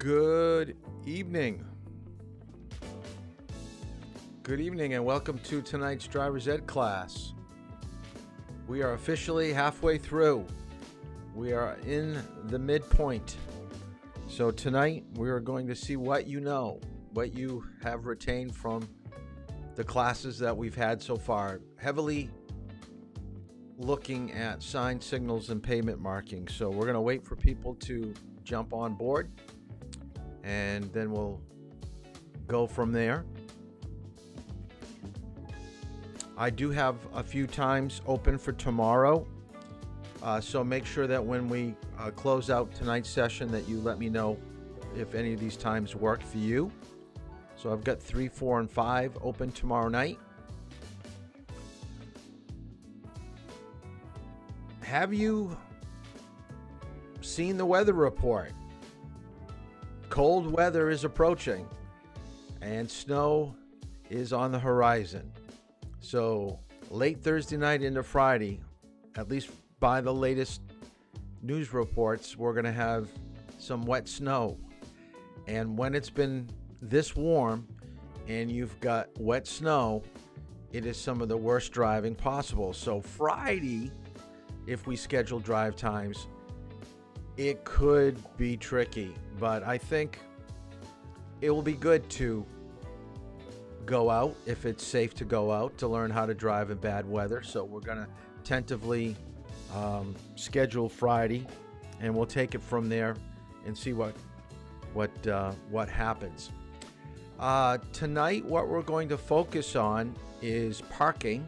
Good evening. Good evening and welcome to tonight's Driver's Ed class. We are officially halfway through. We are in the midpoint. So tonight we are going to see what you know, what you have retained from the classes that we've had so far. Heavily looking at sign signals and pavement markings. So we're going to wait for people to jump on board and then we'll go from there. I do have a few times open for tomorrow, so make sure that when we close out tonight's session that you let me know if any of these times work for you. So I've got 3, 4, and 5 open tomorrow night. Have you seen the weather report? Cold weather is approaching and snow is on the horizon. So late Thursday night into Friday, at least by the latest news reports, we're going to have some wet snow. And when it's been this warm and you've got wet snow, it is some of the worst driving possible. So Friday, if we schedule drive times, it could be tricky, but I think it will be good to go out if it's safe to go out to learn how to drive in bad weather. So we're going to tentatively schedule Friday, and we'll take it from there and see what happens. Tonight, what we're going to focus on is parking.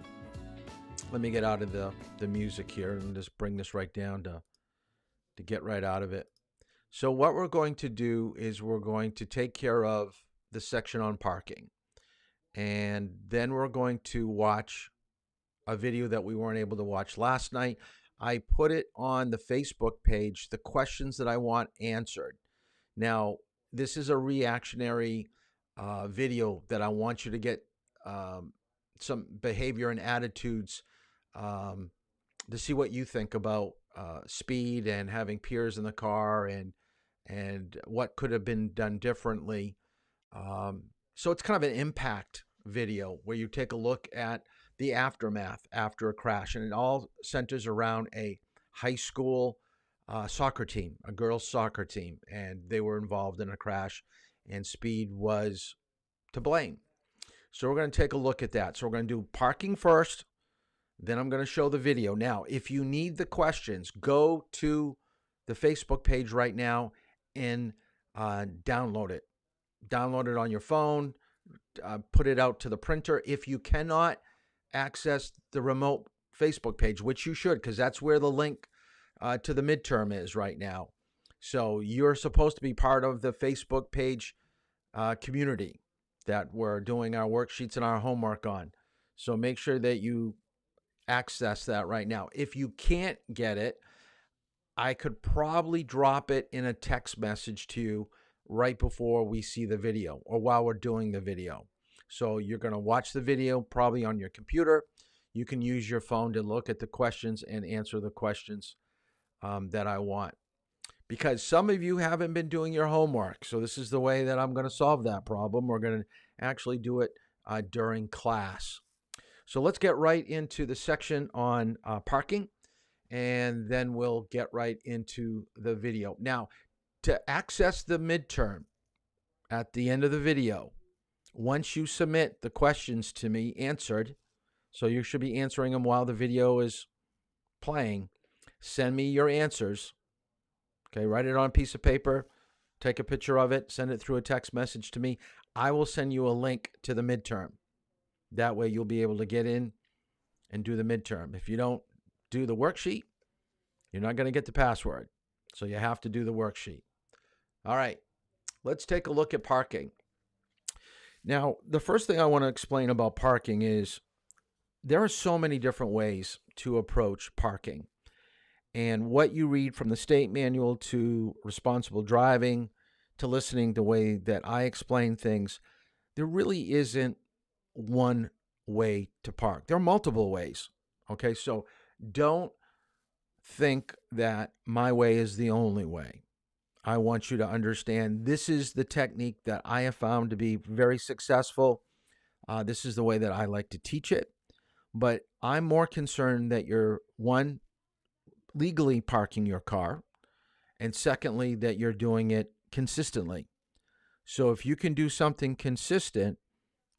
Let me get out of the music here and just bring this right down to get right out of it. So what we're going to do is we're going to take care of the section on parking. And then we're going to watch a video that we weren't able to watch last night. I put it on the Facebook page, the questions that I want answered. Now, this is a reactionary video that I want you to get some behavior and attitudes to see what you think about speed and having peers in the car and what could have been done differently. So it's kind of an impact video where you take a look at the aftermath after a crash, and it all centers around a high school soccer team, a girls' soccer team, and they were involved in a crash, and speed was to blame. So we're going to take a look at that. So we're going to do parking first, then I'm going to show the video. Now, if you need the questions, go to the Facebook page right now and download it. Download it on your phone, put it out to the printer. If you cannot access the remote Facebook page, which you should, because that's where the link to the midterm is right now. So you're supposed to be part of the Facebook page community that we're doing our worksheets and our homework on. So make sure that you access that right now. If you can't get it, I could probably drop it in a text message to you right before we see the video or while we're doing the video. So you're going to watch the video probably on your computer. You can use your phone to look at the questions and answer the questions that I want. Because some of you haven't been doing your homework. So this is the way that I'm going to solve that problem. We're going to actually do it during class. So let's get right into the section on parking, and then we'll get right into the video. Now, to access the midterm at the end of the video, once you submit the questions to me answered, so you should be answering them while the video is playing, send me your answers. Okay, write it on a piece of paper, take a picture of it, send it through a text message to me. I will send you a link to the midterm. That way you'll be able to get in and do the midterm. If you don't do the worksheet, you're not going to get the password. So you have to do the worksheet. All right, let's take a look at parking. Now, the first thing I want to explain about parking is there are so many different ways to approach parking. And what you read from the state manual to responsible driving to listening the way that I explain things, there really isn't one way to park. There are multiple ways. Okay, so don't think that my way is the only way. I want you to understand this is the technique that I have found to be very successful. This is the way that I like to teach it. But I'm more concerned that you're, one, legally parking your car, and secondly, that you're doing it consistently. So if you can do something consistent,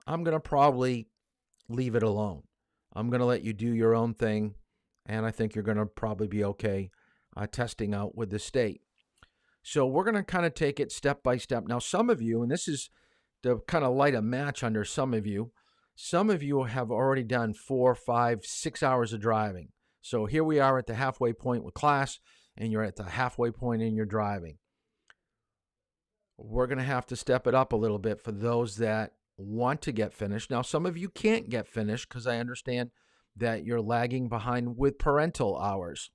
I'm going to probably leave it alone. I'm going to let you do your own thing, and I think you're going to probably be okay testing out with the state. So we're going to kind of take it step by step. Now, some of you, and this is to kind of light a match under some of you have already done 4, 5, 6 hours of driving. So here we are at the halfway point with class, and you're at the halfway point in your driving. We're going to have to step it up a little bit for those that want to get finished. Now, some of you can't get finished because I understand that you're lagging behind with parental hours.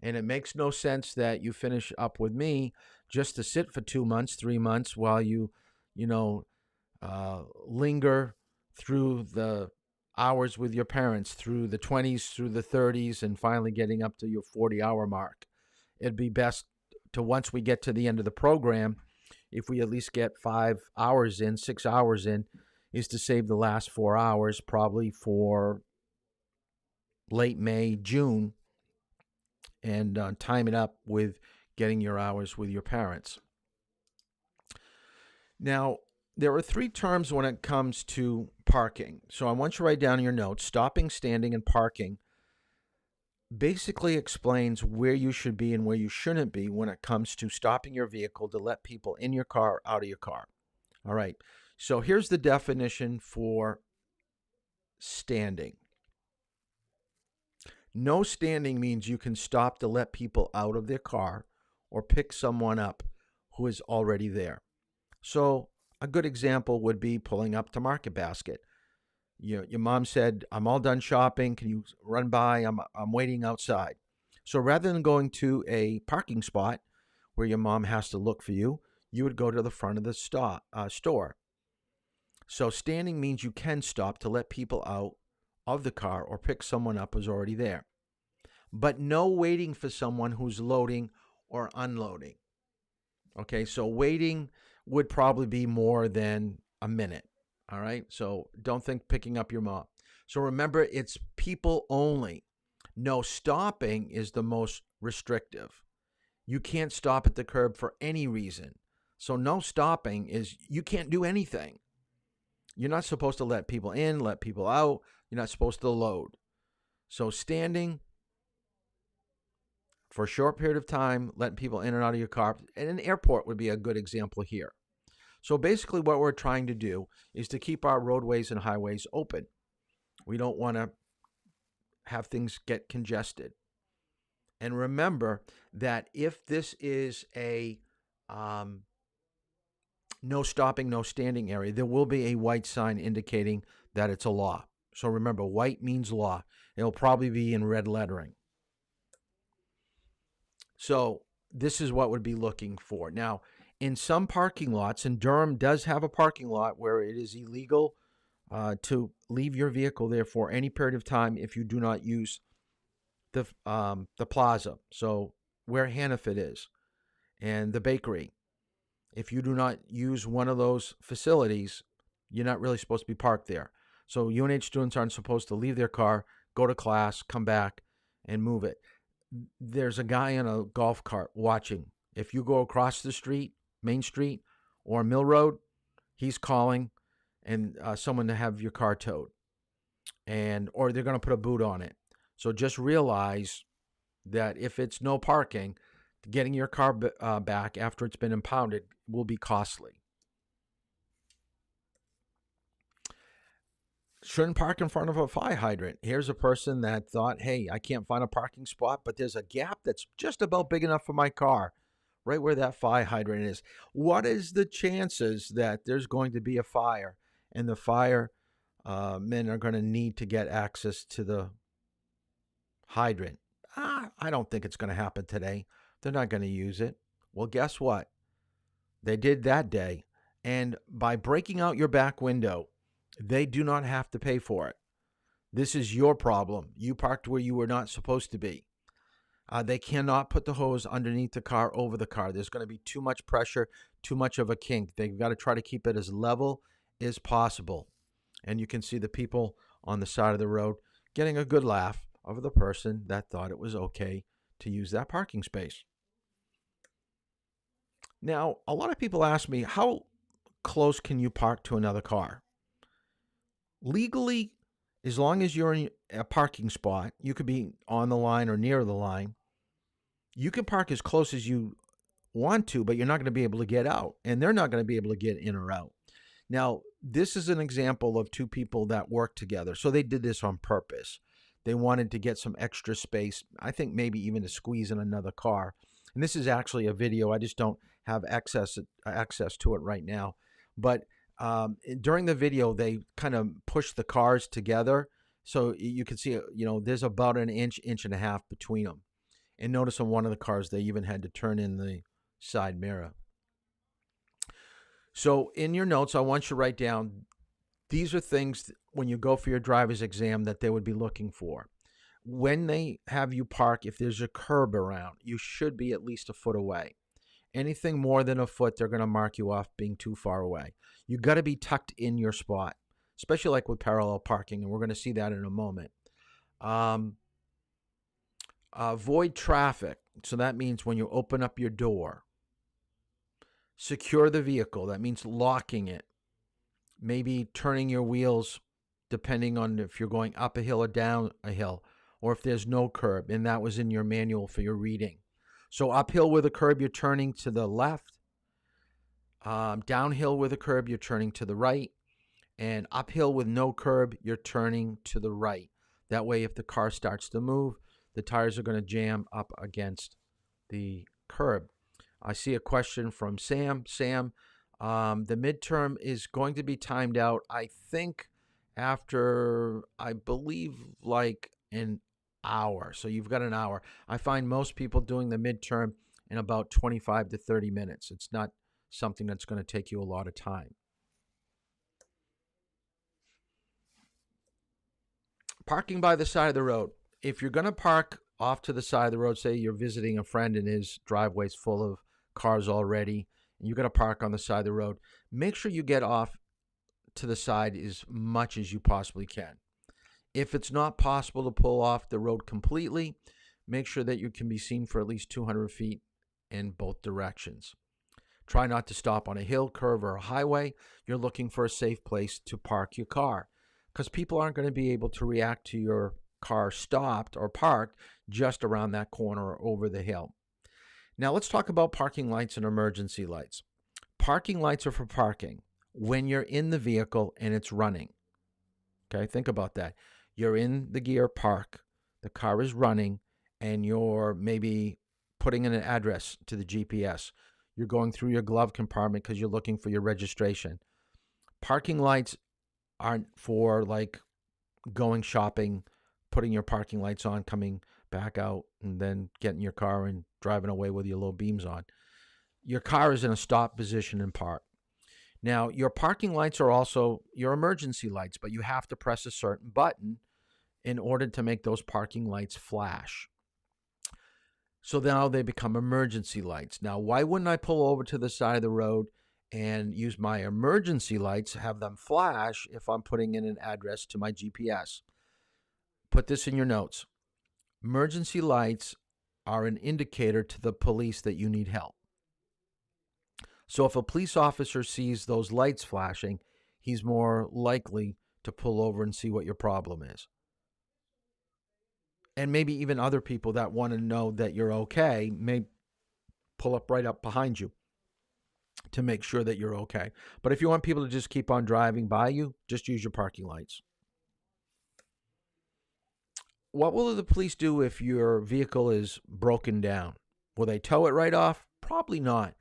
And it makes no sense that you finish up with me just to sit for 2 months, 3 months while you linger through the hours with your parents, through the 20s, through the 30s, and finally getting up to your 40-hour mark. It'd be best to, once we get to the end of the program, if we at least get 5 hours in, 6 hours in, is to save the last 4 hours, probably for late May, June, and time it up with getting your hours with your parents. Now, there are 3 terms when it comes to parking. So I want you to write down in your notes, stopping, standing, and parking basically explains where you should be and where you shouldn't be when it comes to stopping your vehicle to let people in your car, out of your car. All right. So here's the definition for standing. No standing means you can stop to let people out of their car or pick someone up who is already there. So a good example would be pulling up to Market Basket. Your mom said, "I'm all done shopping. Can you run by? I'm waiting outside." So rather than going to a parking spot where your mom has to look for you, you would go to the front of the store. So standing means you can stop to let people out of the car or pick someone up who's already there. But no waiting for someone who's loading or unloading. Okay, so waiting would probably be more than a minute. All right, so don't think picking up your mom. So remember, it's people only. No stopping is the most restrictive. You can't stop at the curb for any reason. So no stopping is you can't do anything. You're not supposed to let people in, let people out. You're not supposed to load. So standing for a short period of time, letting people in and out of your car. And an airport would be a good example here. So basically what we're trying to do is to keep our roadways and highways open. We don't want to have things get congested. And remember that if this is a no stopping, no standing area, there will be a white sign indicating that it's a law. So remember, white means law. It'll probably be in red lettering. So this is what we'd be looking for. Now, in some parking lots, and Durham does have a parking lot where it is illegal to leave your vehicle there for any period of time if you do not use the plaza. So where Hannaford is and the bakery. If you do not use one of those facilities, you're not really supposed to be parked there. So UNH students aren't supposed to leave their car, go to class, come back, and move it. There's a guy in a golf cart watching. If you go across the street, Main Street or Mill Road, he's calling and someone to have your car towed, or they're going to put a boot on it. So just realize that if it's no parking, getting your car back after it's been impounded will be costly. Shouldn't park in front of a fire hydrant. Here's a person that thought, hey, I can't find a parking spot, but there's a gap that's just about big enough for my car, right where that fire hydrant is. What is the chances that there's going to be a fire and the firemen are going to need to get access to the hydrant? I don't think it's going to happen today. They're not going to use it. Well, guess what? They did that day. And by breaking out your back window, they do not have to pay for it. This is your problem. You parked where you were not supposed to be. They cannot put the hose underneath the car, over the car. There's going to be too much pressure, too much of a kink. They've got to try to keep it as level as possible. And you can see the people on the side of the road getting a good laugh of the person that thought it was okay to use that parking space. Now, a lot of people ask me, how close can you park to another car? Legally, as long as you're in a parking spot, you could be on the line or near the line. You can park as close as you want to, but you're not going to be able to get out, and they're not going to be able to get in or out. Now, this is an example of two people that work together. So they did this on purpose. They wanted to get some extra space, I think maybe even to squeeze in another car. And this is actually a video. I just don't have access to it right now. But during the video, they kind of pushed the cars together. So you can see, there's about an inch and a half between them. And notice on one of the cars, they even had to turn in the side mirror. So in your notes, I want you to write down, these are things when you go for your driver's exam that they would be looking for. When they have you park, if there's a curb around, you should be at least a foot away. Anything more than a foot, they're going to mark you off being too far away. You got to be tucked in your spot, especially like with parallel parking, and we're going to see that in a moment. Avoid traffic. So that means when you open up your door. Secure the vehicle. That means locking it. Maybe turning your wheels depending on if you're going up a hill or down a hill, or if there's no curb, and that was in your manual for your reading. So uphill with a curb, you're turning to the left. Downhill with a curb, you're turning to the right. And uphill with no curb, you're turning to the right. That way, if the car starts to move, the tires are going to jam up against the curb. I see a question from Sam. Sam, the midterm is going to be timed out, I think, after, I believe, like an hour. So you've got an hour. I find most people doing the midterm in about 25 to 30 minutes. It's not something that's going to take you a lot of time. Parking by the side of the road. If you're going to park off to the side of the road, say you're visiting a friend and his driveway's full of cars already, and you're going to park on the side of the road, make sure you get off to the side as much as you possibly can. If it's not possible to pull off the road completely, make sure that you can be seen for at least 200 feet in both directions. Try not to stop on a hill, curve, or a highway. You're looking for a safe place to park your car, because people aren't going to be able to react to your car stopped or parked just around that corner or over the hill. Now let's talk about parking lights and emergency lights. Parking lights are for parking when you're in the vehicle and it's running. Okay, think about that. You're in the gear park, the car is running, and you're maybe putting in an address to the GPS. You're going through your glove compartment because you're looking for your registration. Parking lights aren't for like going shopping, putting your parking lights on, coming back out, and then getting your car and driving away with your low beams on. Your car is in a stop position and park. Now, your parking lights are also your emergency lights, but you have to press a certain button in order to make those parking lights flash. So now they become emergency lights. Now, why wouldn't I pull over to the side of the road and use my emergency lights, have them flash if I'm putting in an address to my GPS? Put this in your notes. Emergency lights are an indicator to the police that you need help. So if a police officer sees those lights flashing, he's more likely to pull over and see what your problem is. And maybe even other people that want to know that you're okay may pull up right up behind you to make sure that you're okay. But if you want people to just keep on driving by you, just use your parking lights. What will the police do if your vehicle is broken down? Will they tow it right off? Probably not.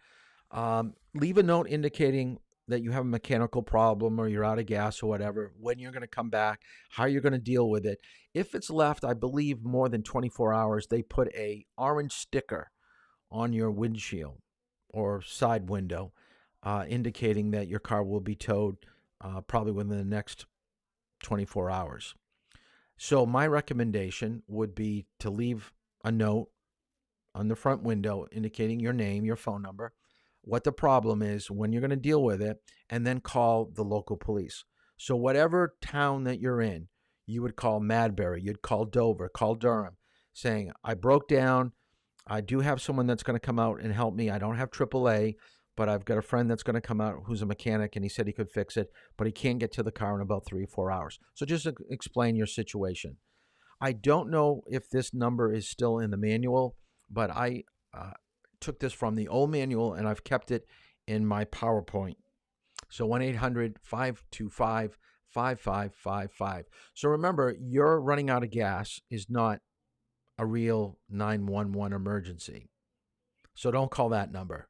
Leave a note indicating that you have a mechanical problem or you're out of gas or whatever, when you're going to come back, how you're going to deal with it. If it's left, I believe, more than 24 hours, they put a orange sticker on your windshield or side window indicating that your car will be towed probably within the next 24 hours. So my recommendation would be to leave a note on the front window indicating your name, your phone number, what the problem is, when you're going to deal with it, and then call the local police. So whatever town that you're in, you would call Madbury, you'd call Dover, call Durham, saying, I broke down. I do have someone that's going to come out and help me. I don't have AAA, but I've got a friend that's going to come out who's a mechanic, and he said he could fix it, but he can't get to the car in about 3 or 4 hours. So just explain your situation. I don't know if this number is still in the manual, but I took this from the old manual and I've kept it in my PowerPoint. So 1-800-525-5555. So remember, your running out of gas is not a real 911 emergency. So don't call that number.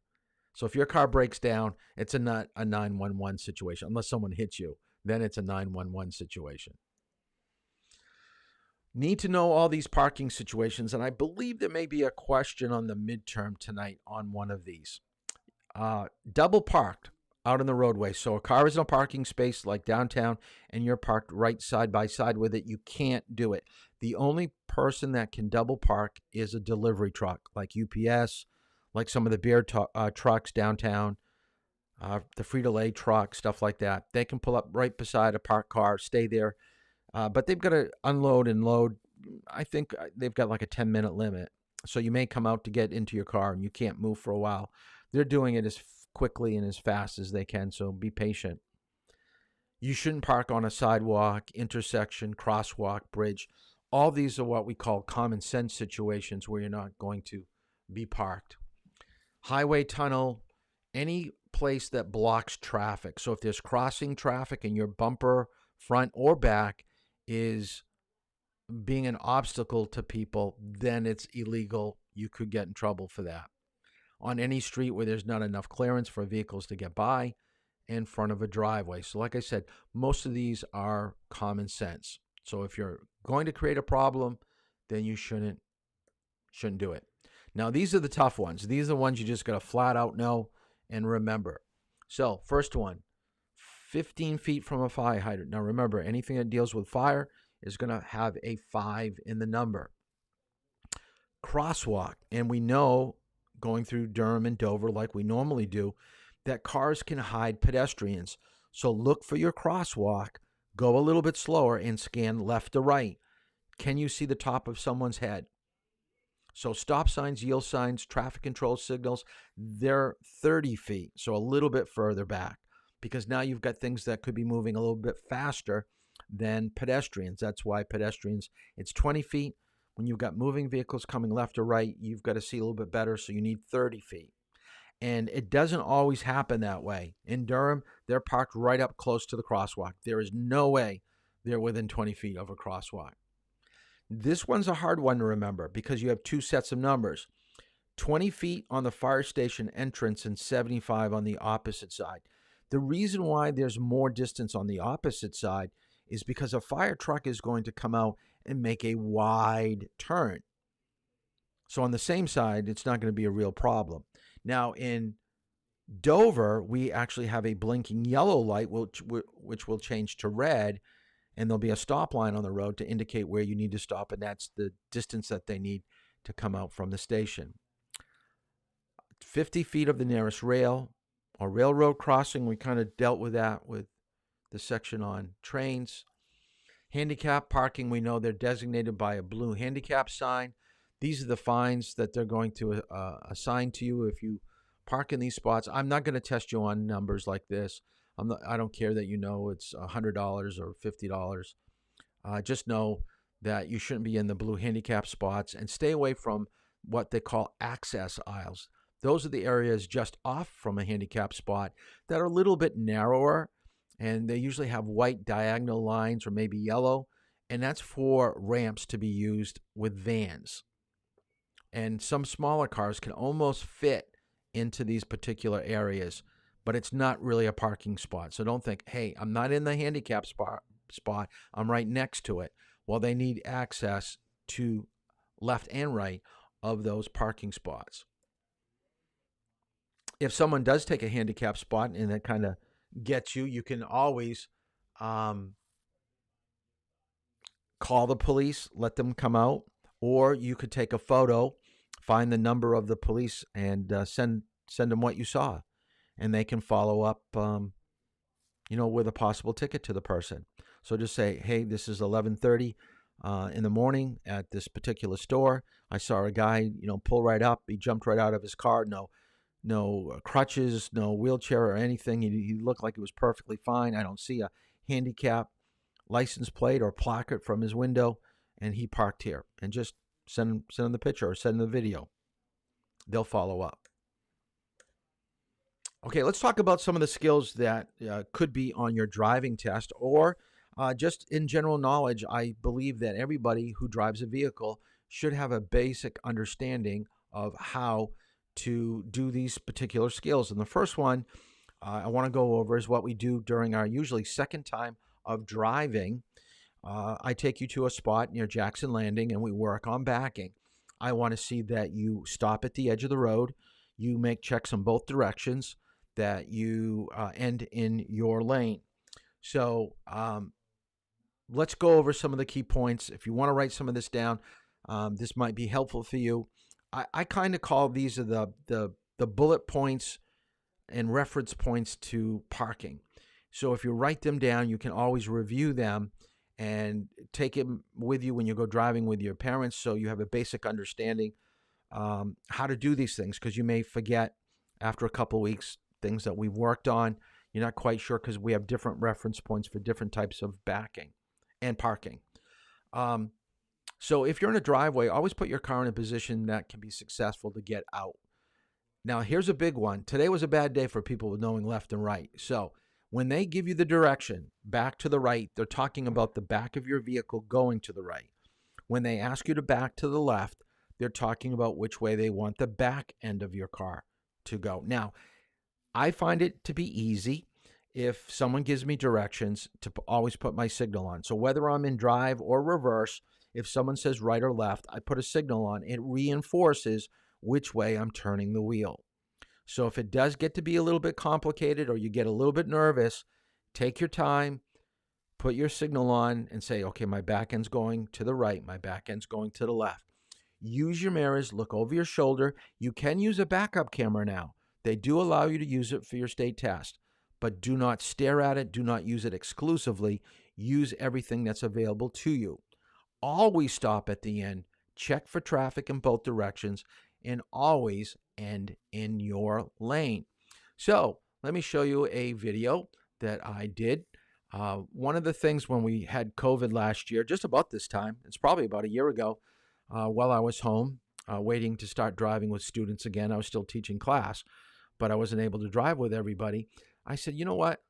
So if your car breaks down, it's not a 911 situation. Unless someone hits you, then it's a 911 situation. Need to know all these parking situations, and I believe there may be a question on the midterm tonight on one of these. Double parked out in the roadway. So a car is in a parking space like downtown, and you're parked right side by side with it. You can't do it. The only person that can double park is a delivery truck, like UPS, like some of the beer trucks downtown, the Frito-Lay truck, stuff like that. They can pull up right beside a parked car, stay there. But they've got to unload and load. I think they've got like a 10-minute limit. So you may come out to get into your car and you can't move for a while. They're doing it as quickly and as fast as they can, so be patient. You shouldn't park on a sidewalk, intersection, crosswalk, bridge. All these are what we call common sense situations where you're not going to be parked. Highway, tunnel, any place that blocks traffic. So if there's crossing traffic and your bumper, front or back, is being an obstacle to people, then it's illegal. You could get in trouble for that. On any street where there's not enough clearance for vehicles to get by, in front of a driveway. So like I said, most of these are common sense. So if you're going to create a problem, then you shouldn't do it. Now, these are the tough ones. These are the ones you just got to flat out know and remember. So first one, 15 feet from a fire hydrant. Now remember, anything that deals with fire is going to have a 5 in the number. Crosswalk. And we know, going through Durham and Dover like we normally do, that cars can hide pedestrians. So look for your crosswalk, go a little bit slower, and scan left to right. Can you see the top of someone's head? So stop signs, yield signs, traffic control signals, they're 30 feet, so a little bit further back, because now you've got things that could be moving a little bit faster than pedestrians. That's why pedestrians, it's 20 feet. When you've got moving vehicles coming left or right, you've got to see a little bit better, so you need 30 feet. And it doesn't always happen that way. In Durham, they're parked right up close to the crosswalk. There is no way they're within 20 feet of a crosswalk. This one's a hard one to remember because you have two sets of numbers. 20 feet on the fire station entrance and 75 on the opposite side. The reason why there's more distance on the opposite side is because a fire truck is going to come out and make a wide turn. So on the same side, it's not going to be a real problem. Now in Dover, we actually have a blinking yellow light, which will change to red, and there'll be a stop line on the road to indicate where you need to stop, and that's the distance that they need to come out from the station. 50 feet of the nearest rail or railroad crossing. We kind of dealt with that with the section on trains. Handicap parking, we know they're designated by a blue handicap sign. These are the fines that they're going to assign to you if you park in these spots. I'm not going to test you on numbers like this. I don't care that you know it's $100 or $50. Just know that you shouldn't be in the blue handicap spots, and stay away from what they call access aisles. Those are the areas just off from a handicap spot that are a little bit narrower, and they usually have white diagonal lines or maybe yellow, and that's for ramps to be used with vans. And some smaller cars can almost fit into these particular areas, but it's not really a parking spot. So don't think, hey, I'm not in the handicap spot, I'm right next to it. Well, they need access to left and right of those parking spots. If someone does take a handicap spot and that kind of gets you, you can always call the police, let them come out, or you could take a photo find the number of the police and send them what you saw, and they can follow up, with a possible ticket to the person. So just say, hey, this is 11:30 in the morning at this particular store. I saw a guy, pull right up. He jumped right out of his car. No crutches, no wheelchair or anything. He looked like he was perfectly fine. I don't see a handicap license plate or placard from his window, and he parked here. And just send them the picture or send them the video. They'll follow up. Okay, let's talk about some of the skills that could be on your driving test, or just in general knowledge. I believe that everybody who drives a vehicle should have a basic understanding of how to do these particular skills. And the first one I want to go over is what we do during our usually second time of driving. I take you to a spot near Jackson Landing and we work on backing. I want to see that you stop at the edge of the road, you make checks in both directions, that you end in your lane. So let's go over some of the key points. If you want to write some of this down, this might be helpful for you. I kind of call these are the bullet points and reference points to parking. So if you write them down, you can always review them and take it with you when you go driving with your parents, so you have a basic understanding how to do these things, because you may forget after a couple of weeks things that we've worked on. You're not quite sure because we have different reference points for different types of backing and parking. So if you're in a driveway, always put your car in a position that can be successful to get out. Now, here's a big one. Today was a bad day for people with knowing left and right. So when they give you the direction back to the right, they're talking about the back of your vehicle going to the right. When they ask you to back to the left, they're talking about which way they want the back end of your car to go. Now, I find it to be easy if someone gives me directions to always put my signal on. So whether I'm in drive or reverse, if someone says right or left, I put a signal on. It reinforces which way I'm turning the wheel. So if it does get to be a little bit complicated or you get a little bit nervous, take your time, put your signal on and say, okay, my back end's going to the right, my back end's going to the left. Use your mirrors, look over your shoulder. You can use a backup camera now. They do allow you to use it for your state test, but do not stare at it. Do not use it exclusively. Use everything that's available to you. Always stop at the end, check for traffic in both directions, and always end in your lane. So let me show you a video that I did. One of the things when we had COVID last year, just about this time, it's probably about a year ago, while I was home waiting to start driving with students again, I was still teaching class, but I wasn't able to drive with everybody. I said, you know what?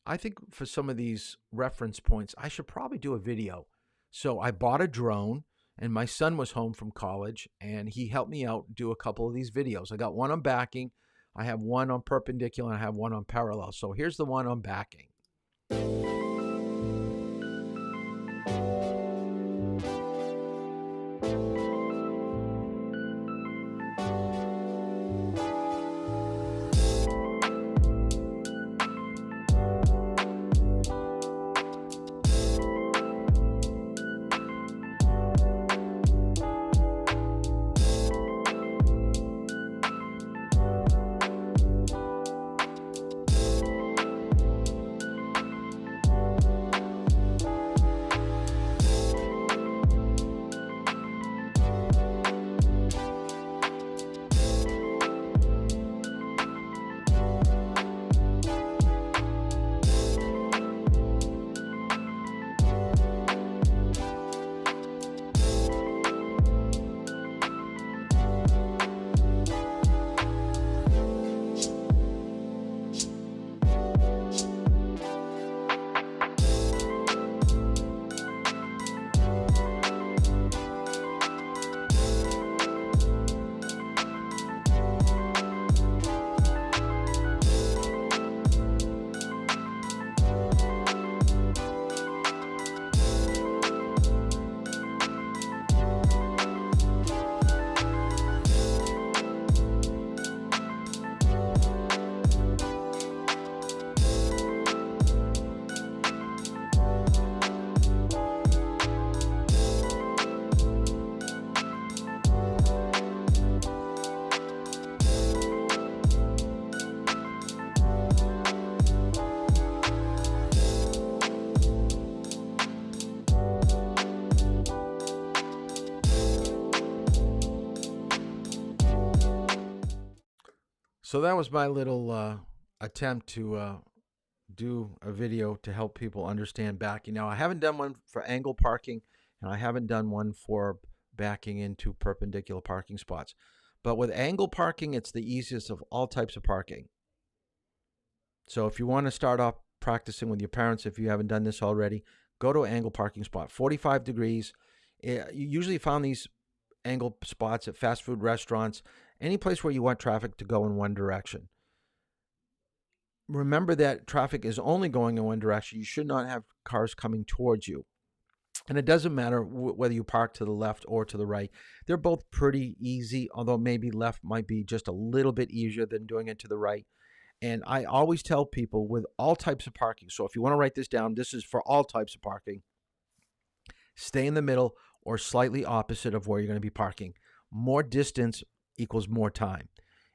I think for some of these reference points, I should probably do a video. So I bought a drone, and my son was home from college, and he helped me out do a couple of these videos. I got one on backing, I have one on perpendicular, and I have one on parallel. So here's the one on backing. So that was my little attempt to do a video to help people understand backing. Now, I haven't done one for angle parking, and I haven't done one for backing into perpendicular parking spots. But with angle parking, it's the easiest of all types of parking. So if you want to start off practicing with your parents, if you haven't done this already, go to an angle parking spot, 45 degrees. You usually found these angle spots at fast food restaurants, any place where you want traffic to go in one direction. Remember that traffic is only going in one direction. You should not have cars coming towards you. And it doesn't matter whether you park to the left or to the right. They're both pretty easy, although maybe left might be just a little bit easier than doing it to the right. And I always tell people with all types of parking, so if you want to write this down, this is for all types of parking, stay in the middle or slightly opposite of where you're going to be parking. More distance equals more time.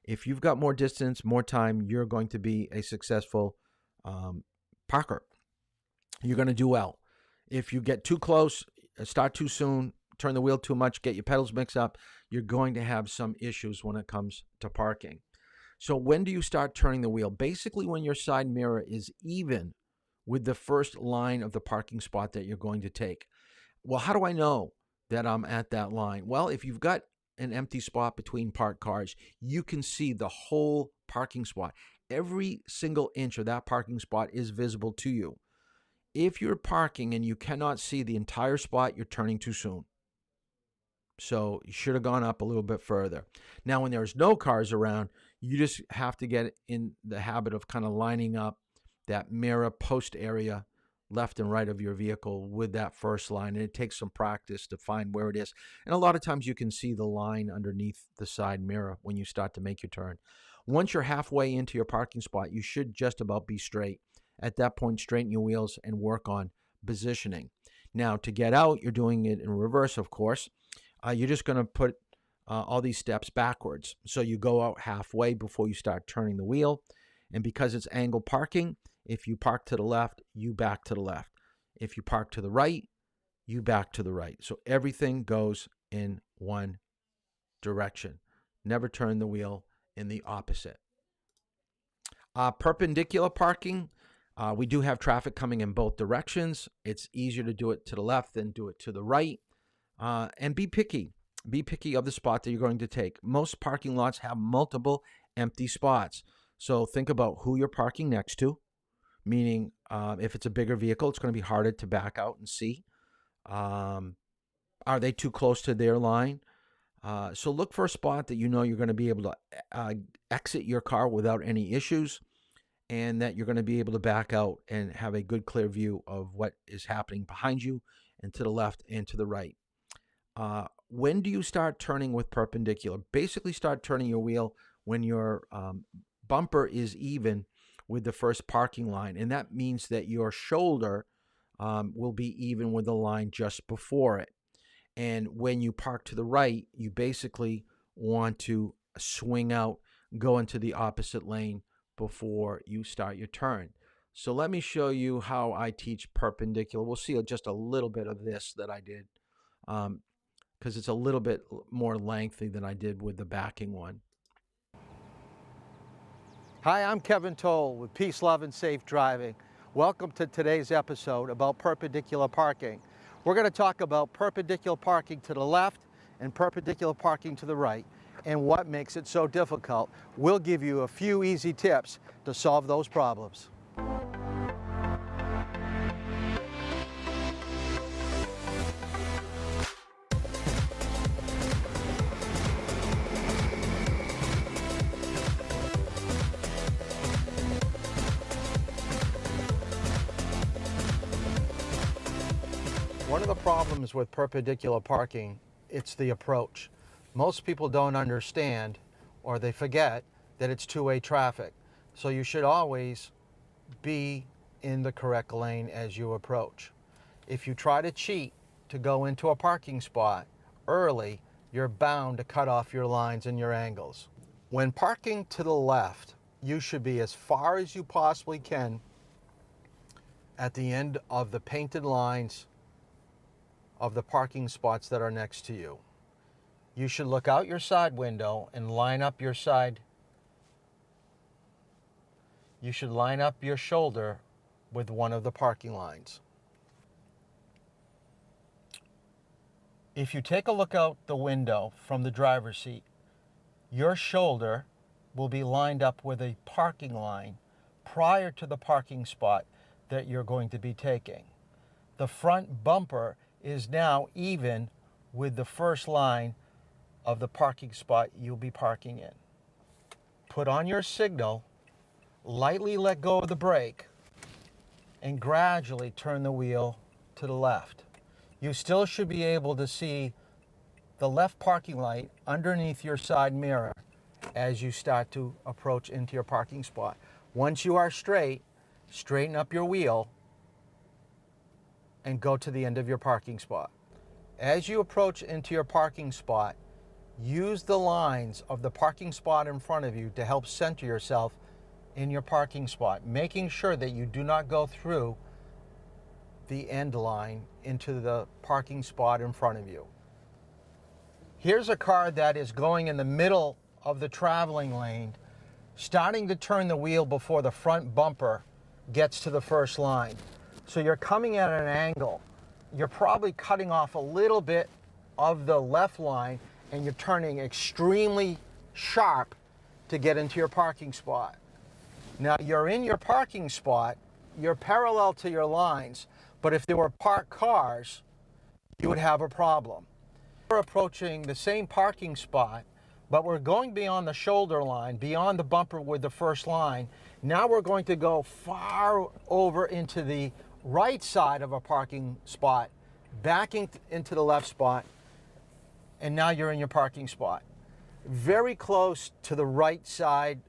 If you've got more distance, more time, you're going to be a successful parker. You're going to do well. If you get too close, start too soon, turn the wheel too much, get your pedals mixed up, you're going to have some issues when it comes to parking. So when do you start turning the wheel? Basically, when your side mirror is even with the first line of the parking spot that you're going to take. Well, how do I know that I'm at that line? Well, if you've got an empty spot between parked cars, you can see the whole parking spot. Every single inch of that parking spot is visible to you. If you're parking and you cannot see the entire spot, you're turning too soon. So you should have gone up a little bit further. Now, when there's no cars around, you just have to get in the habit of kind of lining up that mirror post area left and right of your vehicle with that first line. And it takes some practice to find where it is. And a lot of times you can see the line underneath the side mirror when you start to make your turn. Once you're halfway into your parking spot, you should just about be straight. At that point, straighten your wheels and work on positioning. Now, to get out, you're doing it in reverse, of course. You're just going to put all these steps backwards. So you go out halfway before you start turning the wheel. And because it's angle parking, if you park to the left, you back to the left. If you park to the right, you back to the right. So everything goes in one direction. Never turn the wheel in the opposite. Perpendicular parking, we do have traffic coming in both directions. It's easier to do it to the left than do it to the right. And be picky. Be picky of the spot that you're going to take. Most parking lots have multiple empty spots. So think about who you're parking next to, meaning if it's a bigger vehicle, it's going to be harder to back out and see. Are they too close to their line? So look for a spot that you know you're going to be able to exit your car without any issues, and that you're going to be able to back out and have a good clear view of what is happening behind you and to the left and to the right. When do you start turning with perpendicular? Basically start turning your wheel when your bumper is even with the first parking line. And that means that your shoulder will be even with the line just before it. And when you park to the right, you basically want to swing out, go into the opposite lane before you start your turn. So let me show you how I teach perpendicular. We'll see just a little bit of this that I did, because it's a little bit more lengthy than I did with the backing one. Hi, I'm Kevin Toll with Peace, Love, and Safe Driving. Welcome to today's episode about perpendicular parking. We're going to talk about perpendicular parking to the left and perpendicular parking to the right and what makes it so difficult. We'll give you a few easy tips to solve those problems. One of the problems with perpendicular parking, it's the approach. Most people don't understand, or they forget, that it's two-way traffic. So you should always be in the correct lane as you approach. If you try to cheat to go into a parking spot early, you're bound to cut off your lines and your angles. When parking to the left, you should be as far as you possibly can at the end of the painted lines of the parking spots that are next to you. You should look out your side window and line up your side you should line up your shoulder with one of the parking lines. If you take a look out the window from the driver's seat, your shoulder will be lined up with a parking line prior to the parking spot that you're going to be taking. The front bumper is now even with the first line of the parking spot you'll be parking in. Put on your signal, lightly let go of the brake, and gradually turn the wheel to the left. You still should be able to see the left parking light underneath your side mirror as you start to approach into your parking spot. Once you are straight, straighten up your wheel and go to the end of your parking spot. As you approach into your parking spot, use the lines of the parking spot in front of you to help center yourself in your parking spot, making sure that you do not go through the end line into the parking spot in front of you. Here's a car that is going in the middle of the traveling lane, starting to turn the wheel before the front bumper gets to the first line. So you're coming at an angle. You're probably cutting off a little bit of the left line and you're turning extremely sharp to get into your parking spot. Now you're in your parking spot, you're parallel to your lines, but if there were parked cars, you would have a problem. We're approaching the same parking spot, but we're going beyond the shoulder line, beyond the bumper with the first line. Now we're going to go far over into the right side of a parking spot, backing into the left spot, and now you're in your parking spot. Very close to the right side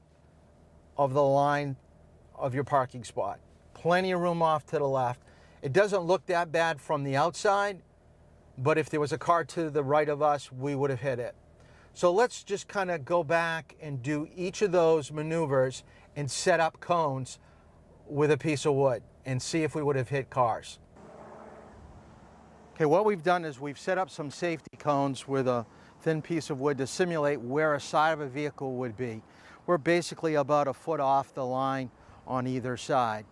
of the line of your parking spot. Plenty of room off to the left. It doesn't look that bad from the outside, but if there was a car to the right of us, we would have hit it. So let's just kind of go back and do each of those maneuvers and set up cones with a piece of wood and see if we would have hit cars. Okay, what we've done is we've set up some safety cones with a thin piece of wood to simulate where a side of a vehicle would be. We're basically about a foot off the line on either side.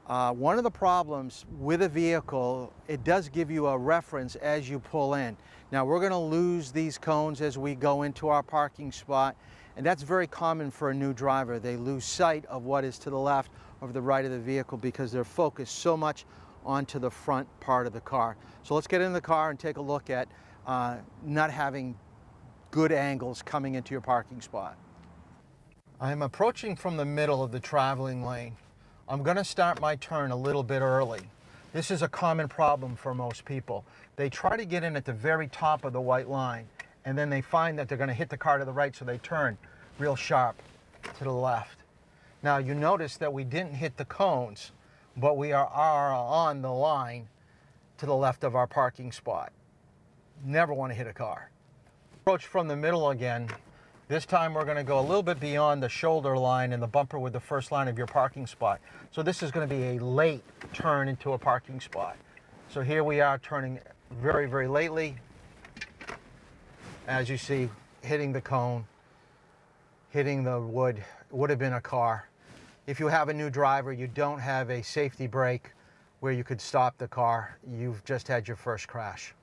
One of the problems with a vehicle, it does give you a reference as you pull in. Now we're going to lose these cones as we go into our parking spot, and that's very common for a new driver. They lose sight of what is to the left or the right of the vehicle because they're focused so much onto the front part of the car. So let's get in the car and take a look at not having good angles coming into your parking spot. I'm approaching from the middle of the traveling lane. I'm going to start my turn a little bit early. This is a common problem for most people. They try to get in at the very top of the white line, and then they find that they're going to hit the car to the right, so they turn real sharp to the left. Now you notice that we didn't hit the cones, but we are on the line to the left of our parking spot. Never want to hit a car. Approach from the middle again. This time we're going to go a little bit beyond the shoulder line and the bumper with the first line of your parking spot. So this is going to be a late turn into a parking spot. So here we are turning very, very lately. As you see, hitting the cone, hitting the wood. It would have been a car. If you have a new driver, you don't have a safety brake where you could stop the car. You've just had your first crash.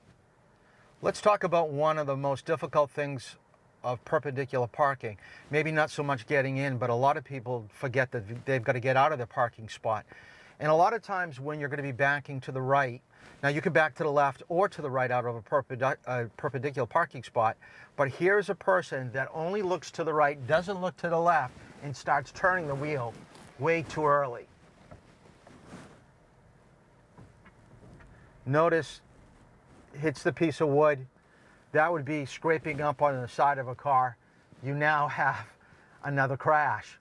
Let's talk about one of the most difficult things of perpendicular parking. Maybe not so much getting in, but a lot of people forget that they've got to get out of their parking spot. And a lot of times when you're going to be backing to the right, now you can back to the left or to the right out of a perpendicular parking spot, but here's a person that only looks to the right, doesn't look to the left, and starts turning the wheel way too early. Notice, hits the piece of wood. That would be scraping up on the side of a car. You now have another crash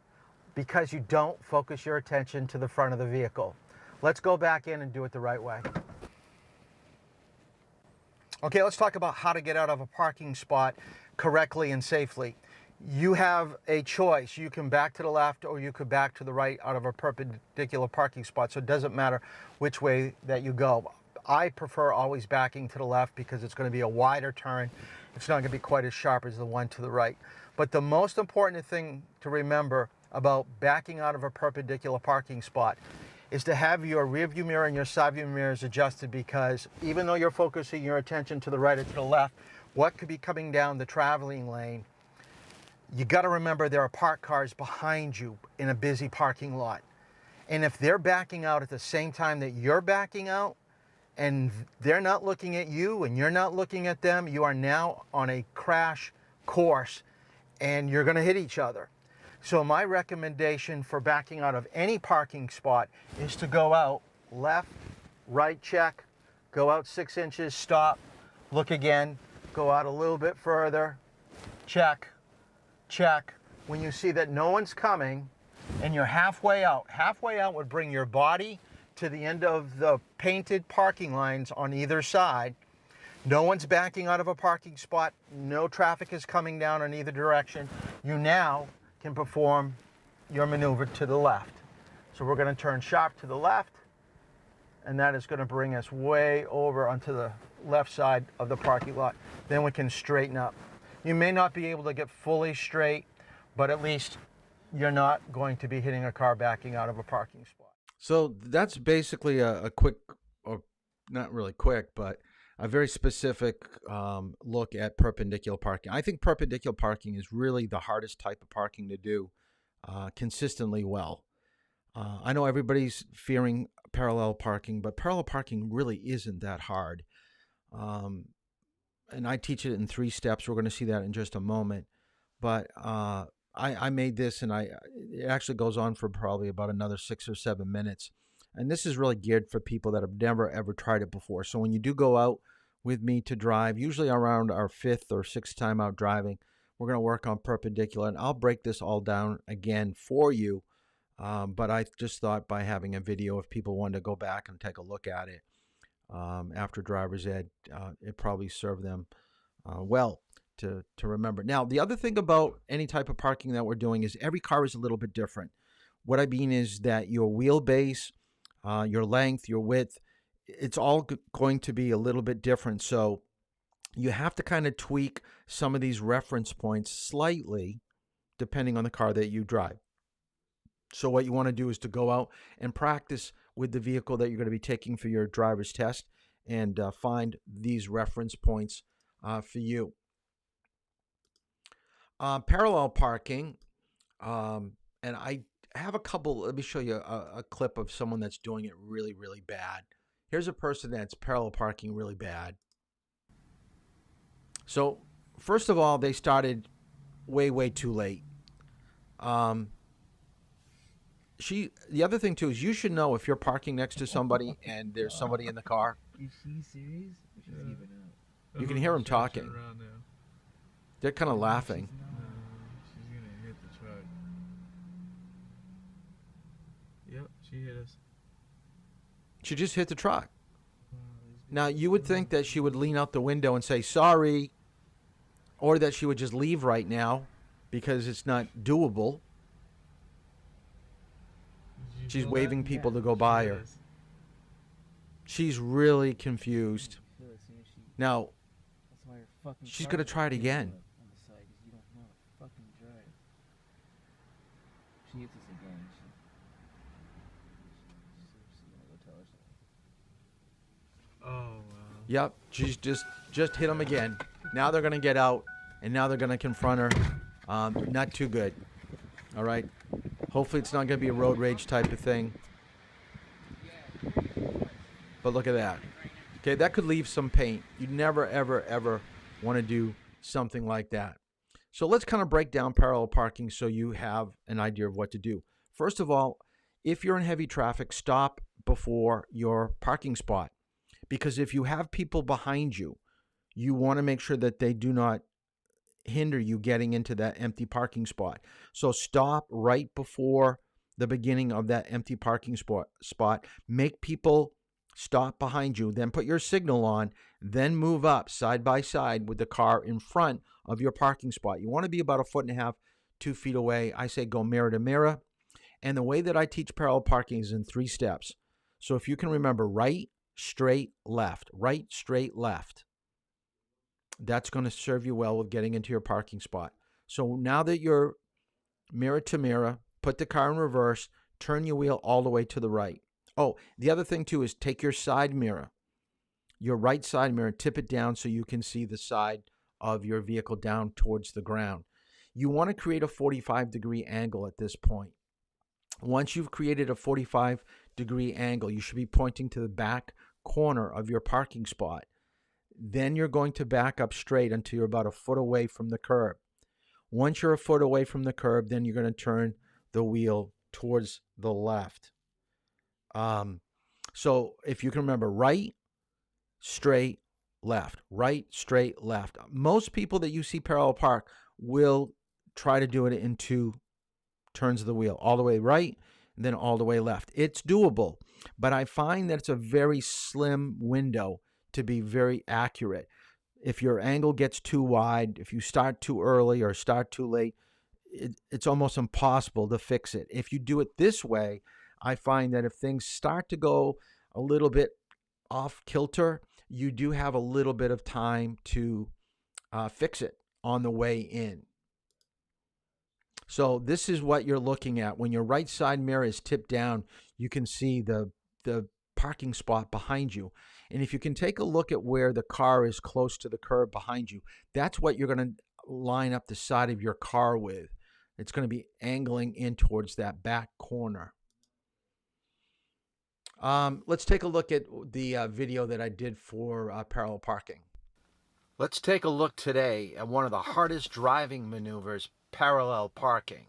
because you don't focus your attention to the front of the vehicle. Let's go back in and do it the right way. Okay, let's talk about how to get out of a parking spot correctly and safely. You have a choice. You can back to the left or you could back to the right out of a perpendicular parking spot, so it doesn't matter which way that you go. I prefer always backing to the left because it's going to be a wider turn. It's not going to be quite as sharp as the one to the right. But the most important thing to remember about backing out of a perpendicular parking spot is to have your rear view mirror and your side view mirrors adjusted, because even though you're focusing your attention to the right or to the left, what could be coming down the traveling lane, you got to remember there are parked cars behind you in a busy parking lot. And if they're backing out at the same time that you're backing out, and they're not looking at you and you're not looking at them, you are now on a crash course and you're going to hit each other. So my recommendation for backing out of any parking spot is to go out left, right check, go out 6 inches, stop, look again, go out a little bit further, check, check. When you see that no one's coming and you're halfway out would bring your body to the end of the painted parking lines on either side. No one's backing out of a parking spot. No traffic is coming down in either direction. You now can perform your maneuver to the left. So we're going to turn sharp to the left, and that is going to bring us way over onto the left side of the parking lot. Then we can straighten up. You may not be able to get fully straight, but at least you're not going to be hitting a car backing out of a parking spot. So that's basically a quick, or not really quick, but a very specific look at perpendicular parking. I think perpendicular parking is really the hardest type of parking to do consistently well. I know everybody's fearing parallel parking, but parallel parking really isn't that hard. And I teach it in 3 steps. We're going to see that in just a moment. But I made this, and it actually goes on for probably about another 6 or 7 minutes. And this is really geared for people that have never, ever tried it before. So when you do go out with me to drive, usually around our 5th or 6th time out driving, we're going to work on perpendicular. And I'll break this all down again for you. But I just thought by having a video, if people wanted to go back and take a look at it after driver's ed, it probably served them well to remember. Now, the other thing about any type of parking that we're doing is every car is a little bit different. What I mean is that your wheelbase, your length, your width, it's all going to be a little bit different. So you have to kind of tweak some of these reference points slightly depending on the car that you drive. So what you want to do is to go out and practice with the vehicle that you're going to be taking for your driver's test and find these reference points for you. Parallel parking, and I have a couple. Let me show you a clip of someone that's doing it really, really bad. Here's a person that's parallel parking really bad. So first of all, they started way, way too late. The other thing too is you should know if you're parking next to somebody and there's somebody in the car. Is she serious? She's giving out. You can hear them talking. They're kind of laughing. She's gonna hit the truck. Yep, she hit us. She just hit the truck. Now, you would think that she would lean out the window and say, sorry, or that she would just leave right now because it's not doable. She's waving people to go by her. She's really confused. Now, she's going to try it again. She hits us again. Oh, wow. Yep, she's just hit him again. Now they're going to get out, and now they're going to confront her. Not too good. All right? Hopefully it's not going to be a road rage type of thing. But look at that. Okay, that could leave some paint. You never, ever, ever want to do something like that. So let's kind of break down parallel parking so you have an idea of what to do. First of all, if you're in heavy traffic, stop before your parking spot. Because if you have people behind you, you want to make sure that they do not hinder you getting into that empty parking spot. So stop right before the beginning of that empty parking spot. Make people stop behind you, then put your signal on, then move up side by side with the car in front of your parking spot. You want to be about 1.5 feet, 2 feet away. I say go mirror to mirror. And the way that I teach parallel parking is in 3 steps. So if you can remember right, straight, left, right, straight, left, that's going to serve you well with getting into your parking spot. So now that you're mirror to mirror, put the car in reverse, turn your wheel all the way to the right. Oh, the other thing too is take your side mirror, your right side mirror, tip it down so you can see the side of your vehicle down towards the ground. You want to create a 45-degree angle at this point. Once you've created a 45-degree angle, you should be pointing to the back corner of your parking spot. Then you're going to back up straight until you're about a foot away from the curb. Once you're a foot away from the curb, then you're going to turn the wheel towards the left. So if you can remember, right, straight, left, right, straight, left. Most people that you see parallel park will try to do it in 2 turns of the wheel, all the way right, and then all the way left. It's doable, but I find that it's a very slim window to be very accurate. If your angle gets too wide, if you start too early or start too late, it's almost impossible to fix it. If you do it this way, I find that if things start to go a little bit off kilter, you do have a little bit of time to fix it on the way in. So this is what you're looking at. When your right side mirror is tipped down, you can see the parking spot behind you. And if you can take a look at where the car is close to the curb behind you, that's what you're going to line up the side of your car with. It's going to be angling in towards that back corner. Let's take a look at the video that I did for parallel parking. Let's take a look today at one of the hardest driving maneuvers, parallel parking.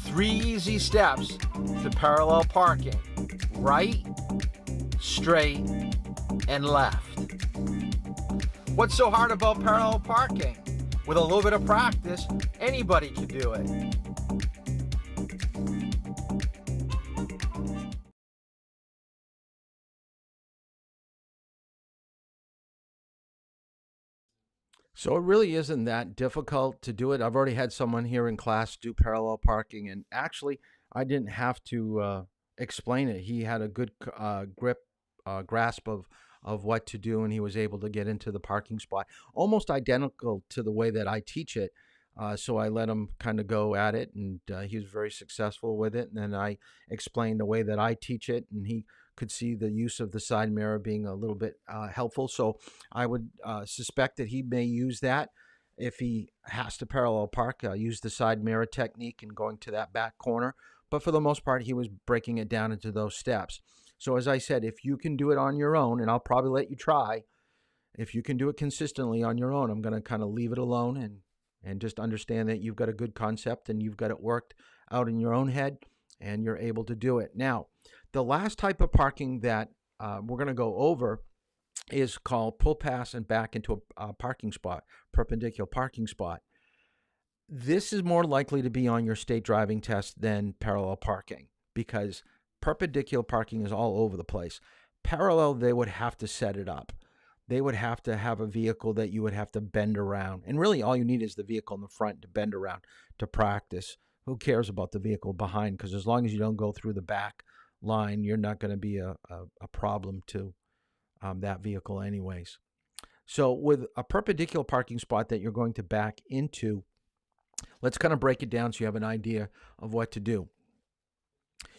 Three easy steps to parallel parking: right, straight, and left. What's so hard about parallel parking? With a little bit of practice, anybody can do it. So it really isn't that difficult to do it. I've already had someone here in class do parallel parking, and actually I didn't have to explain it. He had a good grasp of what to do, and he was able to get into the parking spot almost identical to the way that I teach it. So I let him kind of go at it, and he was very successful with it. And then I explained the way that I teach it, and he could see the use of the side mirror being a little bit helpful. So I would suspect that he may use that if he has to parallel park, use the side mirror technique and going to that back corner. but for the most part, he was breaking it down into those steps. So as I said, if you can do it on your own, and I'll probably let you try, if you can do it consistently on your own, I'm going to kind of leave it alone and just understand that you've got a good concept and you've got it worked out in your own head and you're able to do it. Now, the last type of parking that we're going to go over is called pull pass and back into a parking spot, perpendicular parking spot. This is more likely to be on your state driving test than parallel parking because perpendicular parking is all over the place. Parallel, they would have to set it up. They would have to have a vehicle that you would have to bend around. And really all you need is the vehicle in the front to bend around to practice. Who cares about the vehicle behind? Because as long as you don't go through the back line, you're not going to be a problem to that vehicle anyways. So with a perpendicular parking spot that you're going to back into, let's kind of break it down so you have an idea of what to do.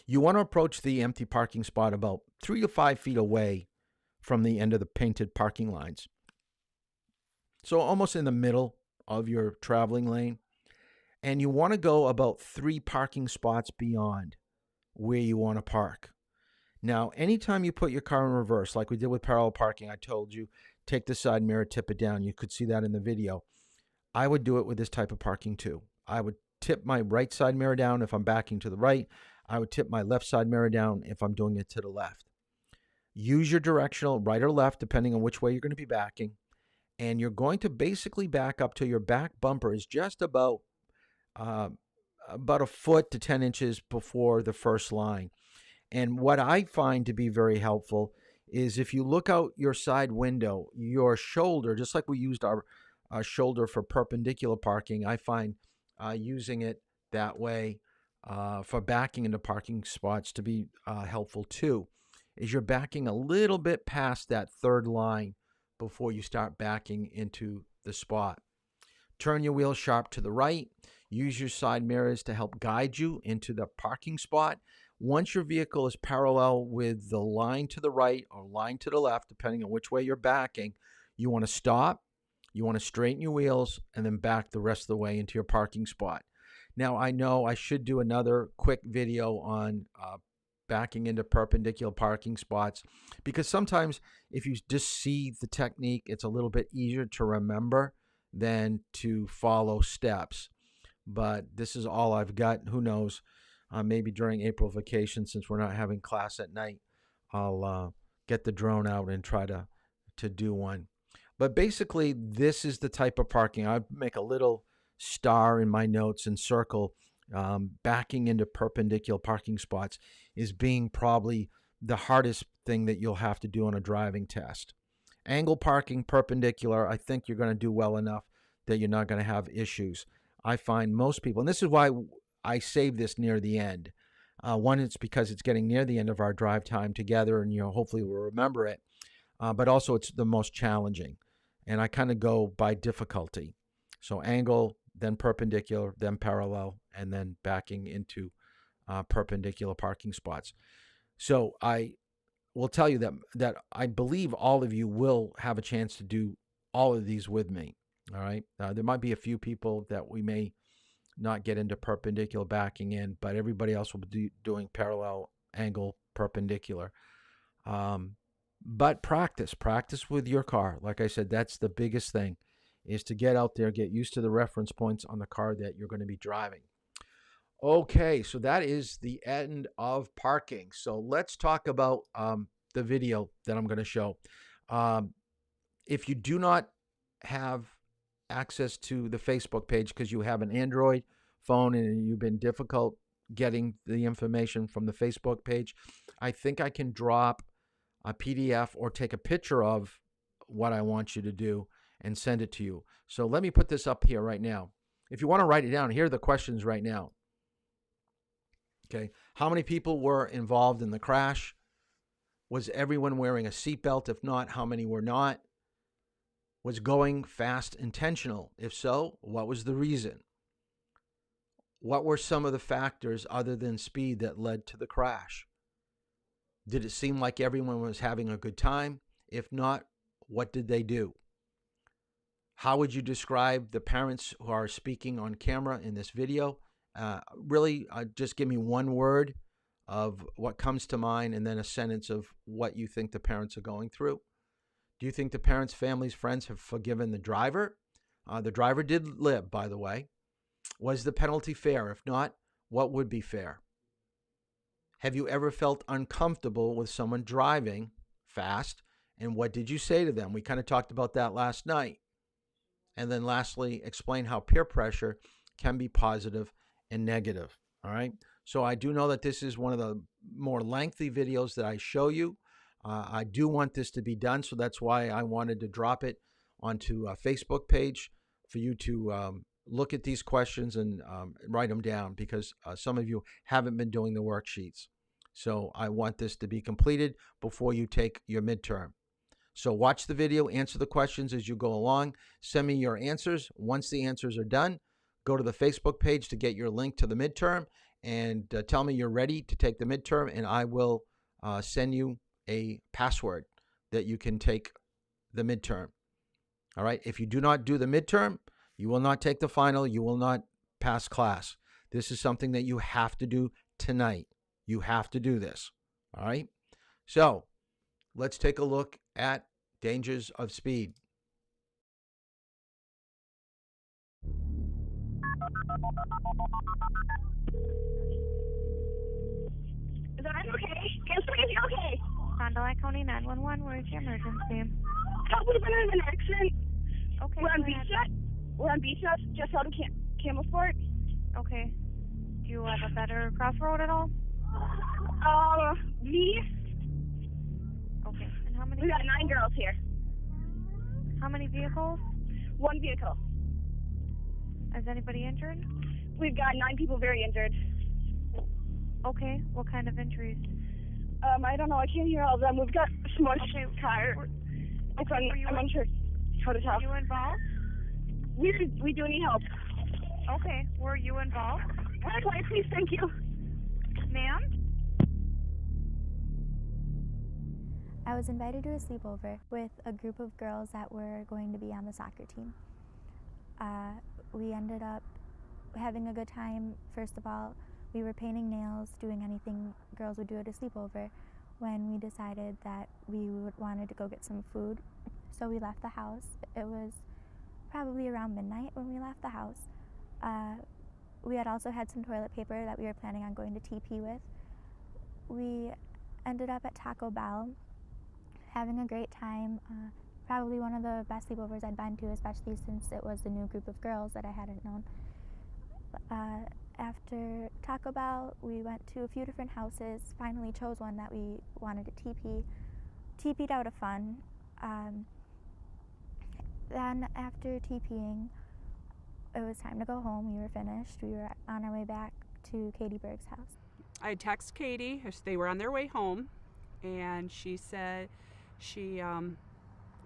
You want to approach the empty parking spot about 3 to 5 feet away from the end of the painted parking lines. So almost in the middle of your traveling lane. And you want to go about 3 parking spots beyond where you want to park. Now, anytime you put your car in reverse, like we did with parallel parking, I told you, take the side mirror, tip it down. You could see that in the video. I would do it with this type of parking too. I would tip my right side mirror down if I'm backing to the right. I would tip my left side mirror down if I'm doing it to the left. Use your directional right or left, depending on which way you're going to be backing. And you're going to basically back up till your back bumper is just about a foot to 10 inches before the first line. And what I find to be very helpful is if you look out your side window, your shoulder, just like we used our shoulder for perpendicular parking, I find using it that way for backing into parking spots to be helpful too, is you're backing a little bit past that third line before you start backing into the spot. Turn your wheel sharp to the right. Use your side mirrors to help guide you into the parking spot. Once your vehicle is parallel with the line to the right or line to the left, depending on which way you're backing, you want to stop, you want to straighten your wheels, and then back the rest of the way into your parking spot. Now, I know I should do another quick video on backing into perpendicular parking spots because sometimes if you just see the technique, it's a little bit easier to remember than to follow steps. But this is all I've got. Who knows? Maybe during April vacation, since we're not having class at night, I'll get the drone out and try to do one. But basically, this is the type of parking. I make a little star in my notes and circle backing into perpendicular parking spots is being probably the hardest thing that you'll have to do on a driving test. Angle parking perpendicular, I think you're going to do well enough that you're not going to have issues. I find most people, and this is why I save this near the end. One, it's because it's getting near the end of our drive time together, and hopefully we'll remember it. But also, it's the most challenging, and I kind of go by difficulty. So angle, then perpendicular, then parallel, and then backing into perpendicular parking spots. So I will tell you that I believe all of you will have a chance to do all of these with me. All right. There might be a few people that we may not get into perpendicular backing in, but everybody else will be doing parallel, angle, perpendicular. But practice with your car. Like I said, that's the biggest thing, is to get out there, get used to the reference points on the car that you're going to be driving. Okay, so that is the end of parking. So let's talk about the video that I'm going to show. If you do not have access to the Facebook page because you have an Android phone and you've been difficult getting the information from the Facebook page, I think I can drop a PDF or take a picture of what I want you to do and send it to you. So let me put this up here right now. If you want to write it down, here are the questions right now. Okay, how many people were involved in the crash? Was everyone wearing a seatbelt? If not, how many were not? Was going fast intentional? If so, what was the reason? What were some of the factors other than speed that led to the crash? Did it seem like everyone was having a good time? If not, what did they do? How would you describe the parents who are speaking on camera in this video Really, just give me one word of what comes to mind and then a sentence of what you think the parents are going through. Do you think the parents, families, friends have forgiven the driver? The driver did live, by the way. Was the penalty fair? If not, what would be fair? Have you ever felt uncomfortable with someone driving fast? And what did you say to them? We kind of talked about that last night. And then lastly, explain how peer pressure can be positive and negative. All right. So I do know that this is one of the more lengthy videos that I show you. I do want this to be done. So that's why I wanted to drop it onto a Facebook page for you to look at these questions and write them down, because some of you haven't been doing the worksheets. So I want this to be completed before you take your midterm. So watch the video, answer the questions as you go along, send me your answers. Once the answers are done, go to the Facebook page to get your link to the midterm and tell me you're ready to take the midterm, and I will send you a password that you can take the midterm. All right. If you do not do the midterm, you will not take the final. You will not pass class. This is something that you have to do tonight. You have to do this. All right. So let's take a look at dangers of speed. Is that okay? Answer me if you're okay. Fond du Lac County 911, where's your emergency? We've been in an accident. Okay. We're on go ahead. Beachnet. We're on Beachnet, just out of Camelsport. Okay. Do you have a better crossroad at all? Me. Okay. And how many? We got 9 girls here. How many vehicles? 1 vehicle. Is anybody injured? We've got 9 people very injured. Okay. What kind of injuries? I don't know. I can't hear all of them. We've got a smushed car. I'm unsure how to tell. Were you involved? We do need help. Okay. Were you involved? Quiet, please. Thank you. Ma'am? I was invited to a sleepover with a group of girls that were going to be on the soccer team. We ended up having a good time. First of all, we were painting nails, doing anything girls would do at a sleepover, when we decided that we wanted to go get some food. So we left the house. It was probably around midnight when we left the house. We had also had some toilet paper that we were planning on going to TP with. We ended up at Taco Bell, having a great time. Probably one of the best sleepovers I'd been to, especially since it was a new group of girls that I hadn't known. After Taco Bell, we went to a few different houses, finally chose one that we wanted to TP. TP'd out of fun. Then after TPing, it was time to go home. We were finished. We were on our way back to Katie Berg's house. I texted Katie, they were on their way home, and she said, she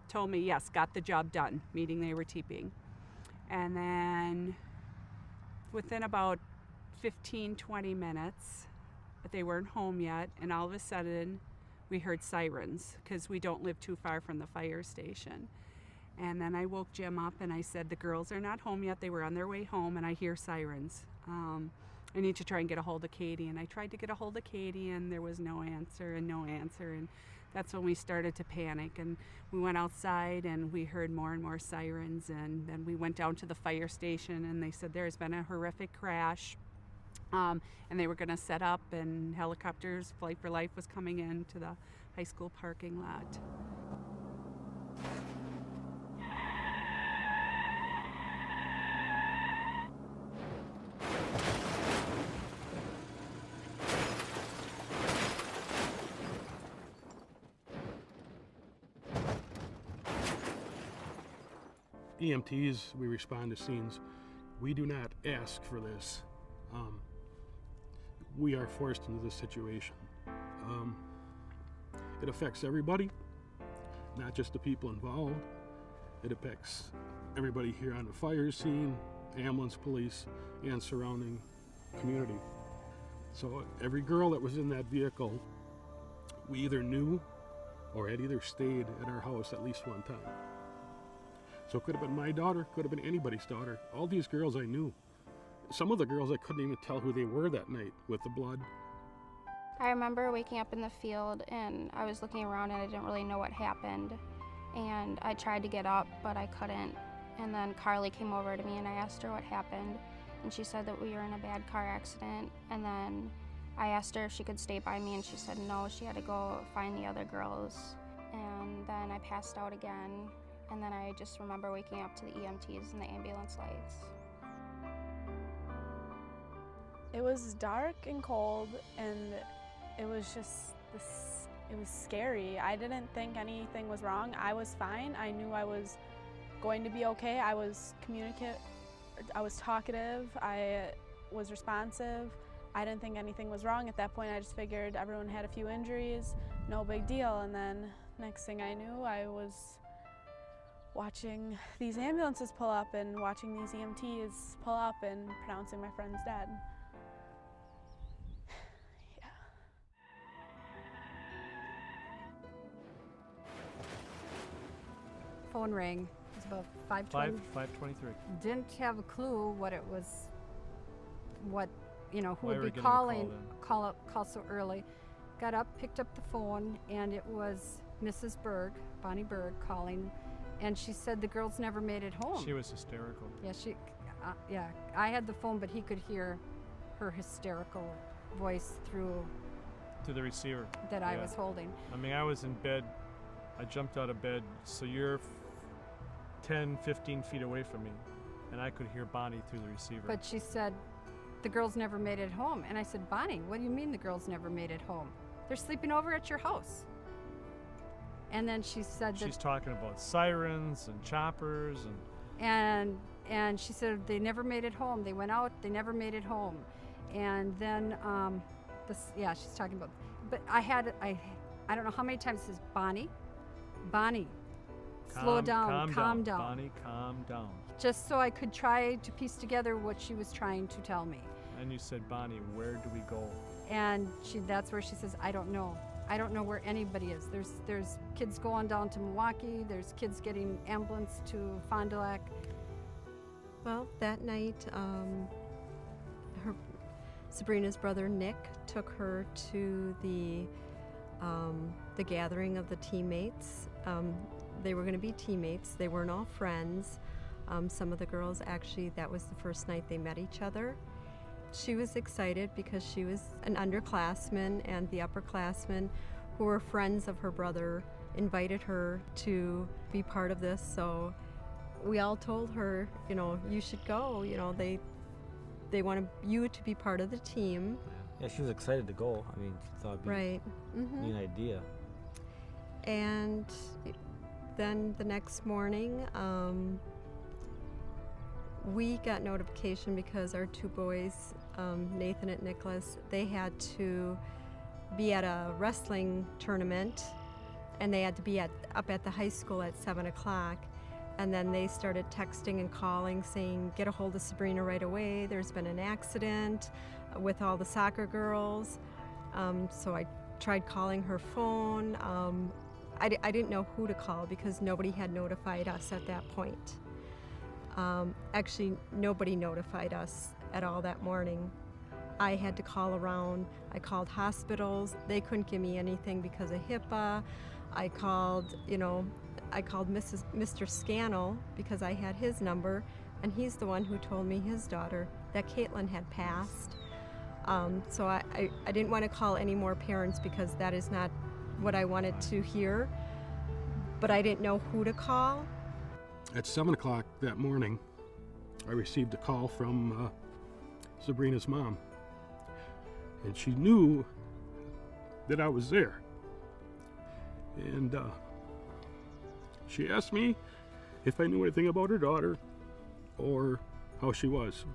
told me, yes, got the job done, meaning they were TPing. And then within about 15-20 minutes, but they weren't home yet, and all of a sudden we heard sirens, because we don't live too far from the fire station. And then I woke Jim up and I said, the girls are not home yet, they were on their way home, and I hear sirens. I need to try and get a hold of Katie. And I tried to get a hold of Katie, and there was no answer. And that's when we started to panic. And we went outside and we heard more and more sirens. And then we went down to the fire station, and they said there's been a horrific crash. And they were going to set up, and helicopters, Flight for Life was coming into the high school parking lot. EMTs, we respond to scenes. We do not ask for this. We are forced into this situation. It affects everybody, not just the people involved. It affects everybody here on the fire scene, ambulance, police, and surrounding community. So every girl that was in that vehicle, we either knew or had either stayed at our house at least one time. So it could have been my daughter, could have been anybody's daughter. All these girls I knew. some of the girls, I couldn't even tell who they were that night with the blood. I remember waking up in the field and I was looking around and I didn't really know what happened. And I tried to get up, but I couldn't. And then Carly came over to me and I asked her what happened. And she said that we were in a bad car accident. And then I asked her if she could stay by me and she said no, she had to go find the other girls. And then I passed out again. And then I just remember waking up to the EMTs and the ambulance lights. It was dark and cold, and it was just it was scary. I didn't think anything was wrong. I was fine. I knew I was going to be okay. I was I was talkative. I was responsive. I didn't think anything was wrong at that point. I just figured everyone had a few injuries, no big deal. And then next thing I knew, I was watching these ambulances pull up and watching these EMTs pull up and pronouncing my friend's dead. Phone rang. It was about 5:20. 5:23. Didn't have a clue what it was, who Why would were be getting a calling, call call so early. Got up, picked up the phone, and it was Mrs. Berg, Bonnie Berg, calling, and she said the girls never made it home. She was hysterical. Yeah, I had the phone, but he could hear her hysterical voice through To the receiver. that I Yeah. was holding. I mean, I was in bed. I jumped out of bed, so you're 10, 15 feet away from me, and I could hear Bonnie through the receiver. But she said, the girls never made it home. And I said, Bonnie, what do you mean the girls never made it home? They're sleeping over at your house. And then she said She's talking about sirens and choppers and she said they never made it home. They went out, they never made it home. And then she's talking about, but I don't know how many times it says, Bonnie, slow down, calm down. Bonnie, calm down. Just so I could try to piece together what she was trying to tell me. And you said, Bonnie, where do we go? And that's where she says, I don't know. I don't know where anybody is. There's kids going down to Milwaukee. There's kids getting ambulance to Fond du Lac. Well, that night, Sabrina's brother Nick took her to the gathering of the teammates. They were going to be teammates. They weren't all friends. Some of the girls, actually, that was the first night they met each other. She was excited because she was an underclassman, and the upperclassmen who were friends of her brother invited her to be part of this. So we all told her, you should go. They want you to be part of the team. Yeah, she was excited to go. I mean, she thought it'd be Right. a neat idea. And then the next morning, we got notification because our two boys, Nathan and Nicholas, they had to be at a wrestling tournament, and they had to be up at the high school at 7 o'clock. And then they started texting and calling saying, get a hold of Sabrina right away. There's been an accident with all the soccer girls. So I tried calling her phone. I didn't know who to call because nobody had notified us at that point. Actually, nobody notified us at all that morning. I had to call around. I called hospitals. They couldn't give me anything because of HIPAA. I called Mr. Scannell because I had his number, and he's the one who told me his daughter, that Caitlin, had passed. So I didn't want to call any more parents because that is not what I wanted to hear, but I didn't know who to call. At 7 o'clock that morning, I received a call from Sabrina's mom, and she knew that I was there. And she asked me if I knew anything about her daughter or how she was.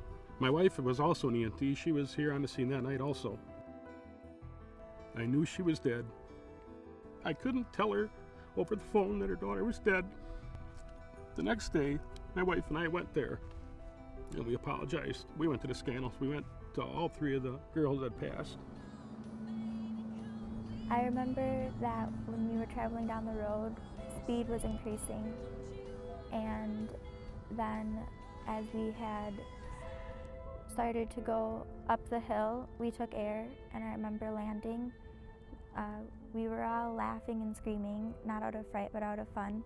My wife was also an EMT. She was here on the scene that night also. I knew she was dead. I couldn't tell her over the phone that her daughter was dead. The next day, my wife and I went there, and we apologized. We went to the Scannells. We went to all three of the girls that passed. I remember that when we were traveling down the road, speed was increasing, and then as we had started to go up the hill, we took air, and I remember landing. We were all laughing and screaming, not out of fright, but out of fun.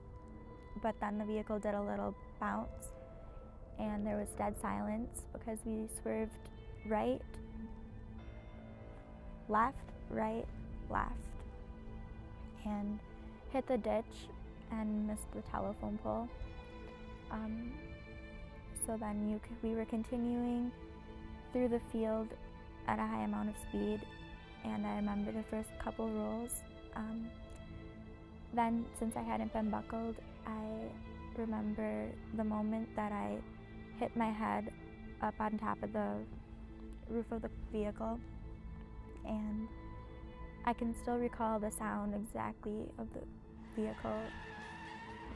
But then the vehicle did a little bounce, and there was dead silence because we swerved right, left, right, left, and hit the ditch and missed the telephone pole. So then we were continuing through the field at a high amount of speed, and I remember the first couple rolls. Then, since I hadn't been buckled, I remember the moment that I hit my head up on top of the roof of the vehicle, and I can still recall the sound exactly of the vehicle.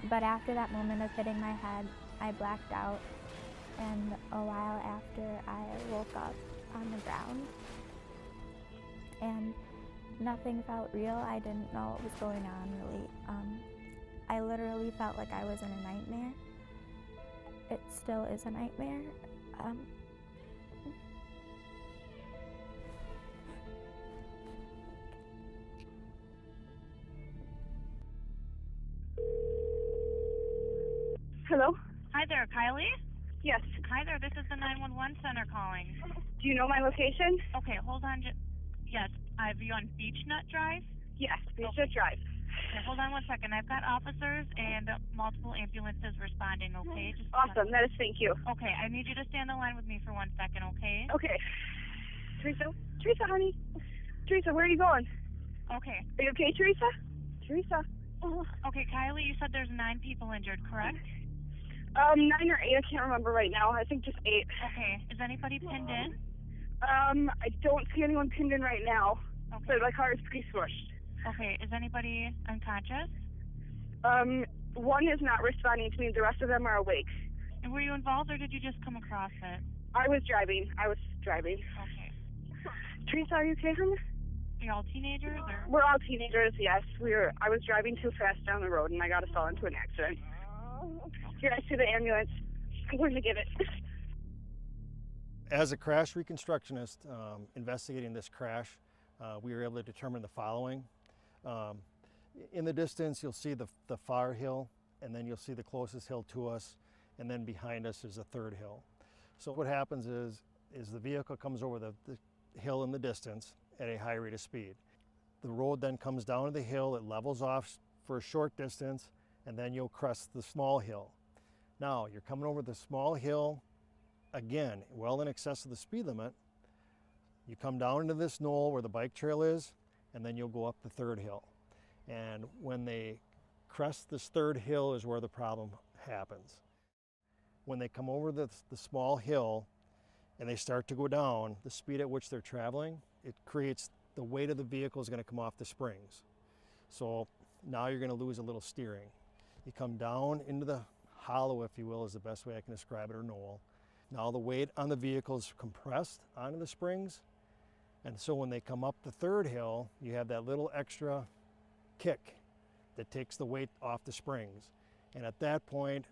But after that moment of hitting my head, I blacked out, and a while after I woke up on the ground, and nothing felt real. I didn't know what was going on, really. I literally felt like I was in a nightmare. It still is a nightmare. Hello? Hi there, Kylie? Yes. Hi there, this is the 911 center calling. Do you know my location? Okay, hold on. Yes, are you on Beechnut Drive? Yes, Beechnut Drive. Okay, hold on one second. I've got officers and multiple ambulances responding, okay? Awesome, that is thank you. Okay, I need you to stand on the line with me for 1 second, okay? Okay. Teresa, honey. Teresa, where are you going? Okay. Are you okay, Teresa? Teresa. Okay, Kylie, you said there's 9 people injured, correct? 9 or 8, I can't remember right now. I think just 8. Okay, is anybody pinned in? I don't see anyone pinned in right now. Okay. But my car is pretty smushed. Okay, is anybody unconscious? One is not responding to me. The rest of them are awake. And were you involved, or did you just come across it? I was driving. Okay. Teresa, are you okay, honey? Are you all teenagers, or? We're all teenagers, yes. I was driving too fast down the road, and I got us all into an accident. Here, I see the ambulance. I'm going to get it. As a crash reconstructionist investigating this crash, we were able to determine the following. In the distance, you'll see the far hill, and then you'll see the closest hill to us, and then behind us is a third hill. So what happens is the vehicle comes over the hill in the distance at a high rate of speed. The road then comes down to the hill, it levels off for a short distance, and then you'll crest the small hill. Now, you're coming over the small hill, again, well in excess of the speed limit. You come down into this knoll where the bike trail is, and then you'll go up the third hill. And when they crest this third hill is where the problem happens. When they come over the small hill and they start to go down, the speed at which they're traveling, it creates the weight of the vehicle is going to come off the springs. So now you're going to lose a little steering. You come down into the hollow, if you will, is the best way I can describe it, or knoll. Now the weight on the vehicle is compressed onto the springs, and so when they come up the third hill, you have that little extra kick that takes the weight off the springs. And at that point,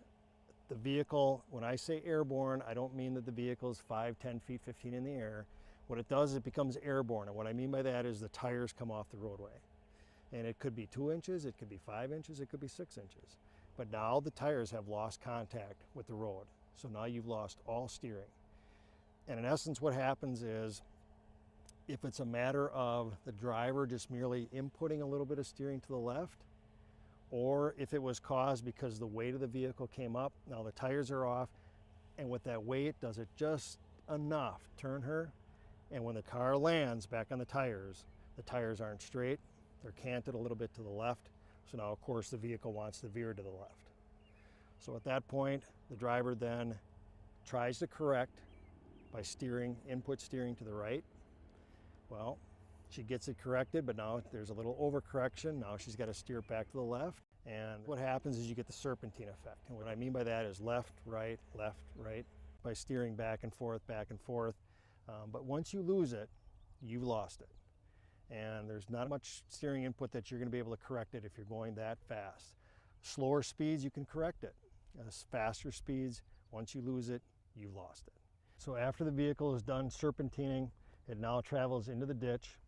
the vehicle, when I say airborne, I don't mean that the vehicle is 5, 10 feet, 15 in the air. What it does is it becomes airborne, and what I mean by that is the tires come off the roadway. And it could be 2 inches, it could be 5 inches, it could be 6 inches. But now the tires have lost contact with the road. So now you've lost all steering. And in essence, what happens is, if it's a matter of the driver just merely inputting a little bit of steering to the left, or if it was caused because the weight of the vehicle came up, now the tires are off, and with that weight, does it just enough turn her? And when the car lands back on the tires aren't straight, they're canted a little bit to the left. So now, of course, the vehicle wants to veer to the left. So at that point, the driver then tries to correct by input steering to the right. Well, she gets it corrected, but now there's a little overcorrection. Now she's got to steer back to the left. And what happens is you get the serpentine effect. And what I mean by that is left, right, by steering back and forth. But once you lose it, you've lost it. And there's not much steering input that you're going to be able to correct it if you're going that fast. Slower speeds, you can correct it. Faster speeds, once you lose it, you've lost it. So after the vehicle is done serpentining, it now travels into the ditch.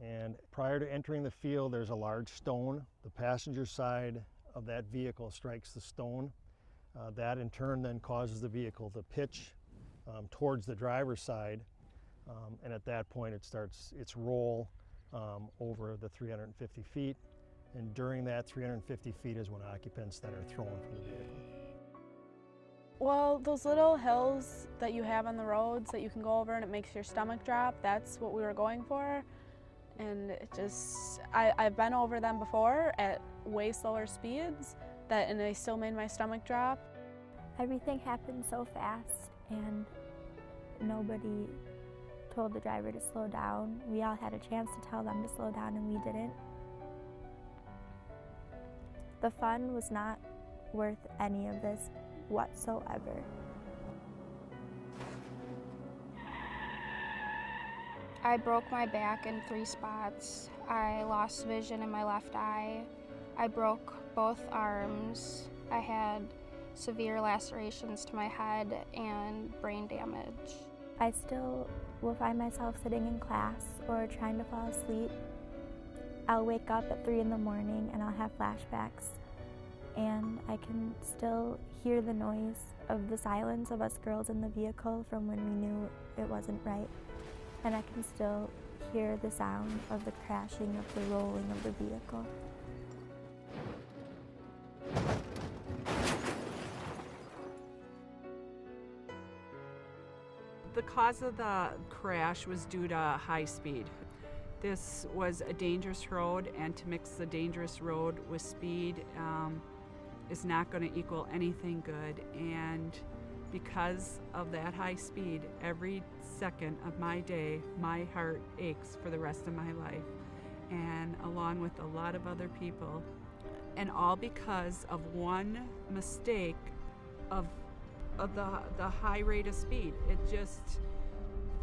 And prior to entering the field, there's a large stone. The passenger side of that vehicle strikes the stone. That in turn then causes the vehicle to pitch towards the driver's side. And at that point, it starts its roll over the 350 feet. And during that 350 feet is when occupants then are thrown from the vehicle. Well, those little hills that you have on the roads that you can go over and it makes your stomach drop, that's what we were going for. And it just, I've been over them before at way slower speeds, and they still made my stomach drop. Everything happened so fast and nobody told the driver to slow down. We all had a chance to tell them to slow down and we didn't. The fun was not worth any of this whatsoever. I broke my back in 3 spots. I lost vision in my left eye. I broke both arms. I had severe lacerations to my head and brain damage. I still will find myself sitting in class or trying to fall asleep. I'll wake up at 3 in the morning and I'll have flashbacks. And I can still hear the noise of the silence of us girls in the vehicle from when we knew it wasn't right. And I can still hear the sound of the crashing, of the rolling of the vehicle. The cause of the crash was due to high speed. This was a dangerous road, and to mix the dangerous road with speed is not going to equal anything good. And because of that high speed, every second of my day, my heart aches for the rest of my life, and along with a lot of other people. And all because of one mistake of the high rate of speed. It just,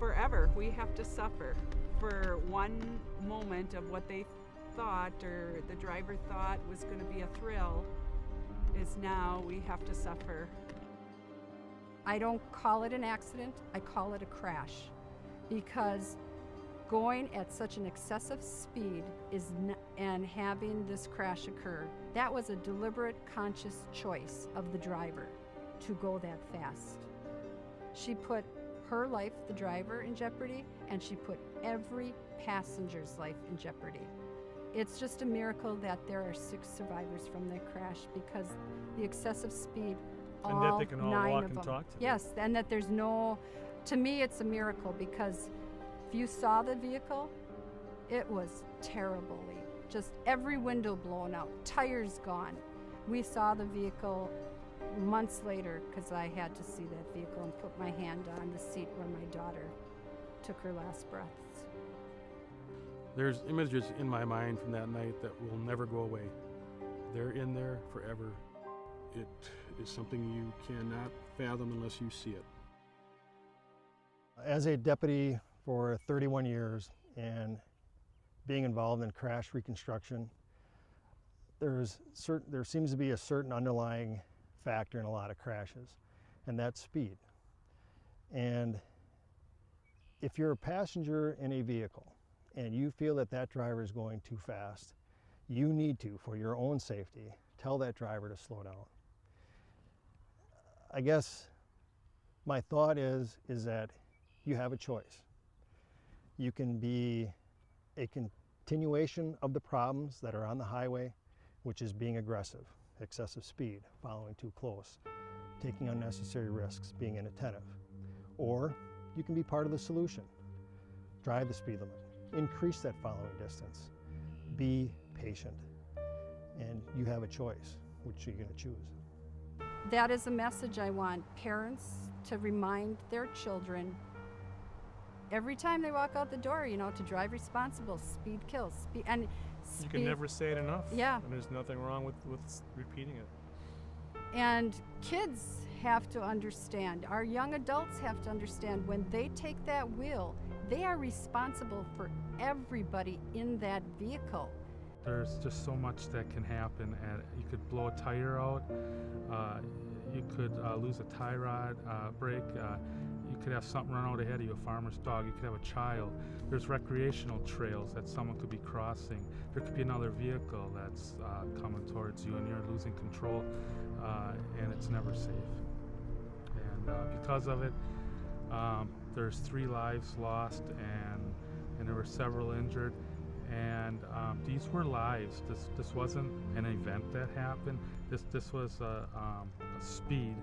forever, we have to suffer for one moment of what they thought or the driver thought was going to be a thrill, is now we have to suffer. I don't call it an accident, I call it a crash, because going at such an excessive speed and having this crash occur, that was a deliberate, conscious choice of the driver to go that fast. She put her life, the driver, in jeopardy, and she put every passenger's life in jeopardy. It's just a miracle that there are 6 survivors from that crash, because the excessive speed, and that they can all 9 walk of and them. talk to them. Yes, and that there's no, to me it's a miracle, because if you saw the vehicle, it was terribly, just every window blown out, tires gone. We saw the vehicle months later, because I had to see that vehicle and put my hand on the seat where my daughter took her last breaths. There's images in my mind from that night that will never go away. They're in there forever. It is something you cannot fathom unless you see it. As a deputy for 31 years and being involved in crash reconstruction, there seems to be a certain underlying factor in a lot of crashes, and that's speed. And if you're a passenger in a vehicle and you feel that that driver is going too fast, you need to, for your own safety, tell that driver to slow down. I guess my thought is that you have a choice. You can be a continuation of the problems that are on the highway, which is being aggressive, excessive speed, following too close, taking unnecessary risks, being inattentive. Or you can be part of the solution. Drive the speed limit, increase that following distance, be patient, and you have a choice, which you're going to choose. That is a message I want parents to remind their children every time they walk out the door, to drive responsible. Speed kills. You can never say it enough. Yeah. And there's nothing wrong with repeating it. And kids have to understand, our young adults have to understand, when they take that wheel, they are responsible for everybody in that vehicle. There's just so much that can happen, and you could blow a tire out, you could lose a tie rod, brake, you You could have something run out ahead of you, a farmer's dog. You could have a child. There's recreational trails that someone could be crossing. There could be another vehicle that's coming towards you, and you're losing control, and it's never safe. And because of it, there's 3 lives lost, and there were several injured. And these were lives. This wasn't an event that happened. This was a speed,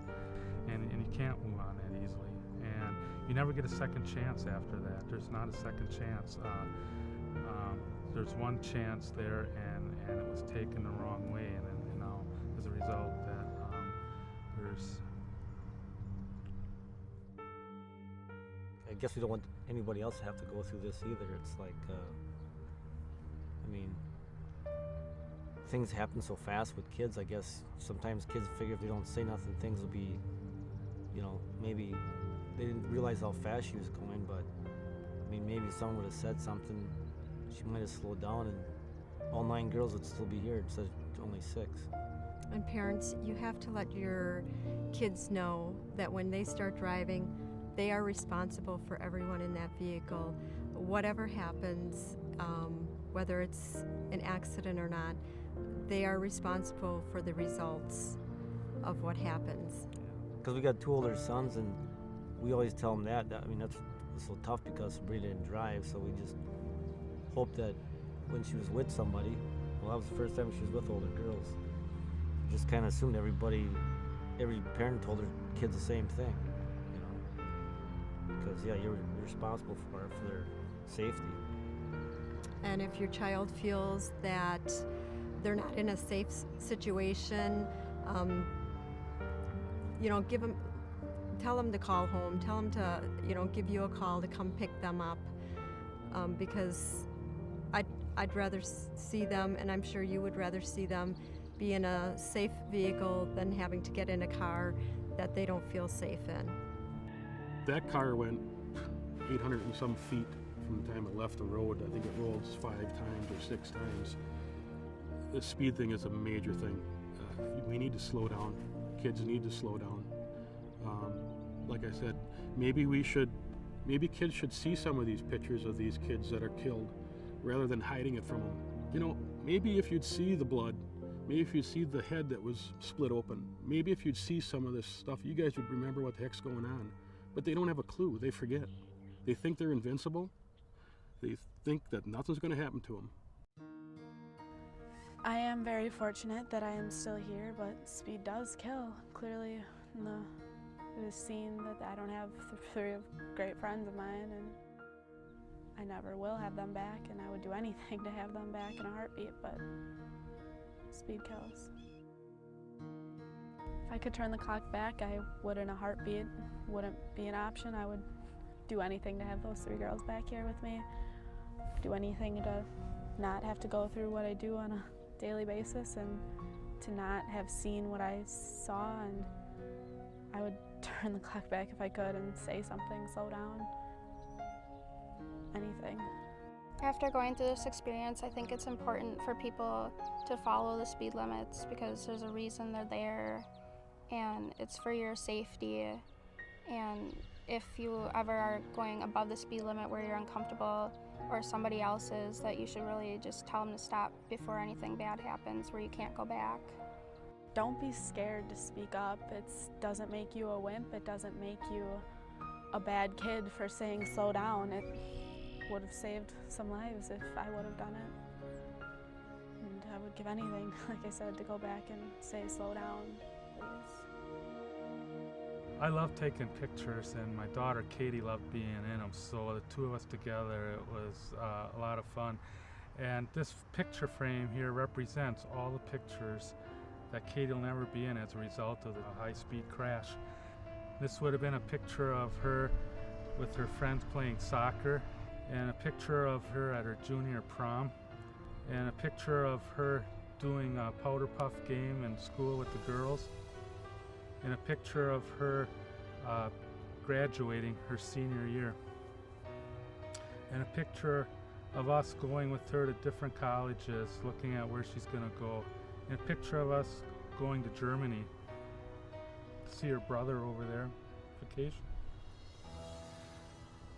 and you can't move on that easily. And you never get a second chance after that. There's not a second chance. There's one chance there, and it was taken the wrong way. And then, you know, as a result, that there's. I guess we don't want anybody else to have to go through this either. It's like, I mean, things happen so fast with kids. I guess sometimes kids figure if they don't say nothing, things will be, you know, maybe they didn't realize how fast she was going, but I mean, maybe someone would have said something, she might have slowed down and all 9 girls would still be here instead of only 6. And parents, you have to let your kids know that when they start driving, they are responsible for everyone in that vehicle. Whatever happens, whether it's an accident or not, they are responsible for the results of what happens. Because we got 2 older sons, and we always tell them that. I mean, that's so tough because Sabrina didn't drive, so we just hope that when she was with somebody, well, that was the first time she was with older girls. Just kind of assumed every parent told their kids the same thing, you know. Because, yeah, you're responsible for their safety. And if your child feels that they're not in a safe situation, you know, tell them to call home, tell them to, you know, give you a call to come pick them up, because I'd rather see them, and I'm sure you would rather see them be in a safe vehicle than having to get in a car that they don't feel safe in. That car went 800 and some feet from the time it left the road. I think it rolled 5 times or 6 times. The speed thing is a major thing. We need to slow down. Kids need to slow down. Like I said, maybe kids should see some of these pictures of these kids that are killed rather than hiding it from them. You know, maybe if you'd see the blood, maybe if you'd see the head that was split open, maybe if you'd see some of this stuff, you guys would remember what the heck's going on. But they don't have a clue. They forget. They think they're invincible. They think that nothing's going to happen to them. I am very fortunate that I am still here, but speed does kill. Clearly, it is seen that I don't have 3 great friends of mine, and I never will have them back, and I would do anything to have them back in a heartbeat, but speed kills. If I could turn the clock back, I would in a heartbeat. Wouldn't be an option. I would do anything to have those 3 girls back here with me. Do anything to not have to go through what I do on a daily basis, and to not have seen what I saw, and I would turn the clock back if I could and say something, slow down, anything. After going through this experience, I think it's important for people to follow the speed limits because there's a reason they're there, and it's for your safety. And if you ever are going above the speed limit where you're uncomfortable or somebody else is, that you should really just tell them to stop before anything bad happens where you can't go back. Don't be scared to speak up. It doesn't make you a wimp. It doesn't make you a bad kid for saying slow down. It would have saved some lives if I would have done it. And I would give anything, like I said, to go back and say slow down, please. I love taking pictures, and my daughter Katie loved being in them, so the 2 of us together, it was a lot of fun. And this picture frame here represents all the pictures that Katie will never be in as a result of the high-speed crash. This would have been a picture of her with her friends playing soccer, and a picture of her at her junior prom, and a picture of her doing a powder puff game in school with the girls, and a picture of her graduating her senior year, and a picture of us going with her to different colleges, looking at where she's going to go, and a picture of us going to Germany to see her brother over there, vacation.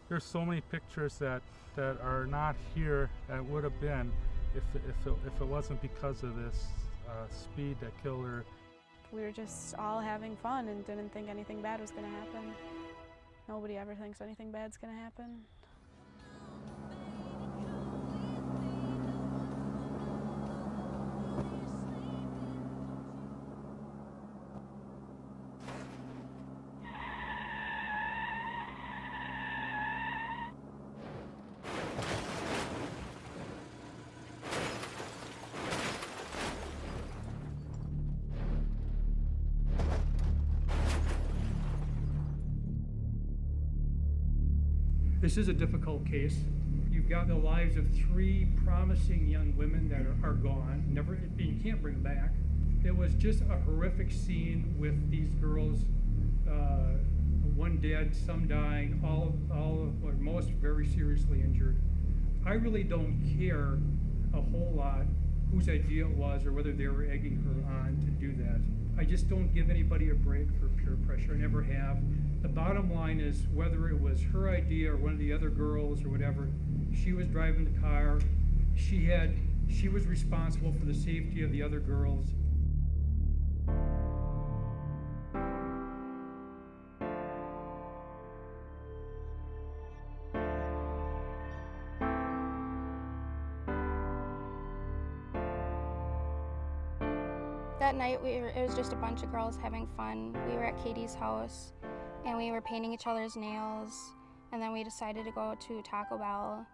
there's so many pictures that are not here that would have been if it wasn't because of this speed that killed her. We were just all having fun and didn't think anything bad was going to happen. Nobody ever thinks anything bad's going to happen. This is a difficult case. You've got the lives of 3 promising young women that are gone. You can't bring them back. It was just a horrific scene with these girls, one dead, some dying, or most very seriously injured. I really don't care a whole lot whose idea it was or whether they were egging her on to do that. I just don't give anybody a break for peer pressure. I never have. The bottom line is whether it was her idea or one of the other girls or whatever, she was driving the car. She was responsible for the safety of the other girls. That night it was just a bunch of girls having fun. We were at Katie's house and we were painting each other's nails, and then we decided to go to Taco Bell,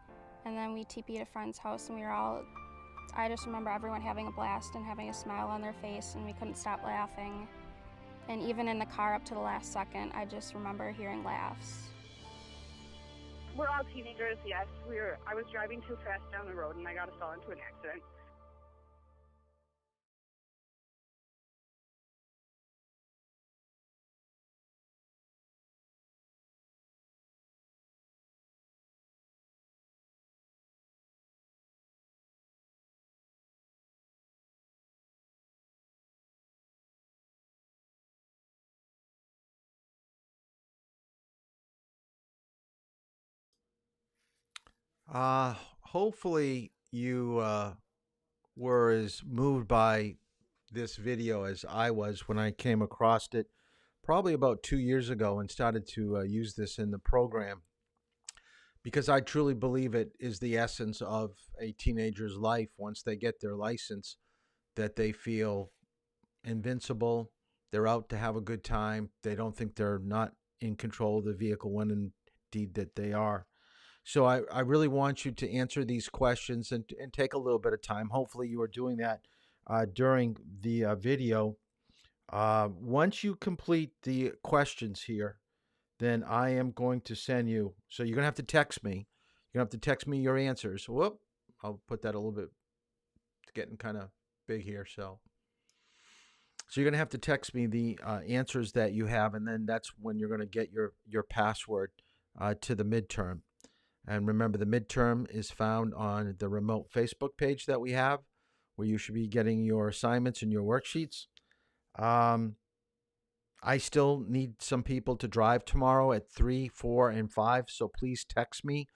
and then we TP'd a friend's house, and I just remember everyone having a blast and having a smile on their face, and we couldn't stop laughing. And even in the car up to the last second, I just remember hearing laughs. We're all teenagers, yes. I was driving too fast down the road and I got us all into an accident. Hopefully you were as moved by this video as I was when I came across it probably about 2 years ago and started to use this in the program, because I truly believe it is the essence of a teenager's life once they get their license, that they feel invincible, they're out to have a good time, they don't think they're not in control of the vehicle when indeed that they are. So I really want you to answer these questions and take a little bit of time. Hopefully you are doing that during the video. Once you complete the questions here, then I am going to send you, so you're going to have to text me. You're going to have to text me your answers. Whoop, I'll put that a little bit, it's getting kind of big here. So you're going to have to text me the answers that you have, and then that's when you're going to get your password to the midterm. And remember, the midterm is found on the remote Facebook page that we have, where you should be getting your assignments and your worksheets. I still need some people to drive tomorrow at 3, 4, and 5, so please text me.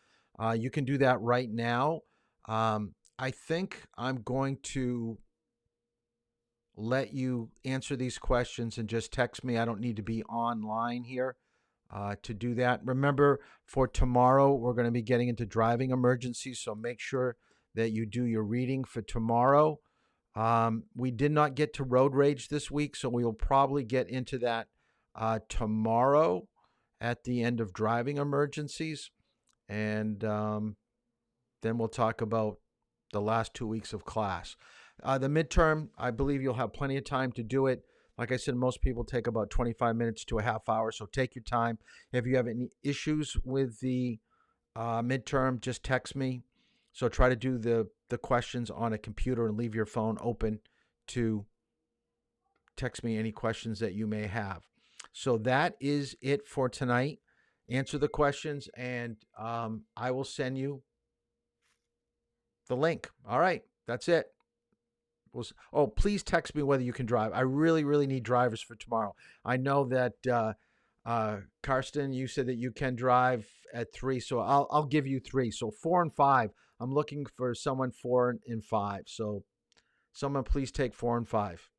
You can do that right now. I think I'm going to let you answer these questions and just text me. I don't need to be online here to do that. Remember, for tomorrow, we're going to be getting into driving emergencies, so make sure that you do your reading for tomorrow. We did not get to road rage this week, so we will probably get into that tomorrow at the end of driving emergencies. And then we'll talk about the last 2 weeks of class. The midterm, I believe you'll have plenty of time to do it. Like I said, most people take about 25 minutes to a half hour, so take your time. If you have any issues with the midterm, just text me. So try to do the questions on a computer and leave your phone open to text me any questions that you may have. So that is it for tonight. Answer the questions, and I will send you the link. All right, that's it. Please text me whether you can drive. I really, really need drivers for tomorrow. I know that Karsten, you said that you can drive at 3, so I'll give you 3. So 4 and 5. I'm looking for someone 4 and 5. So someone please take 4 and 5.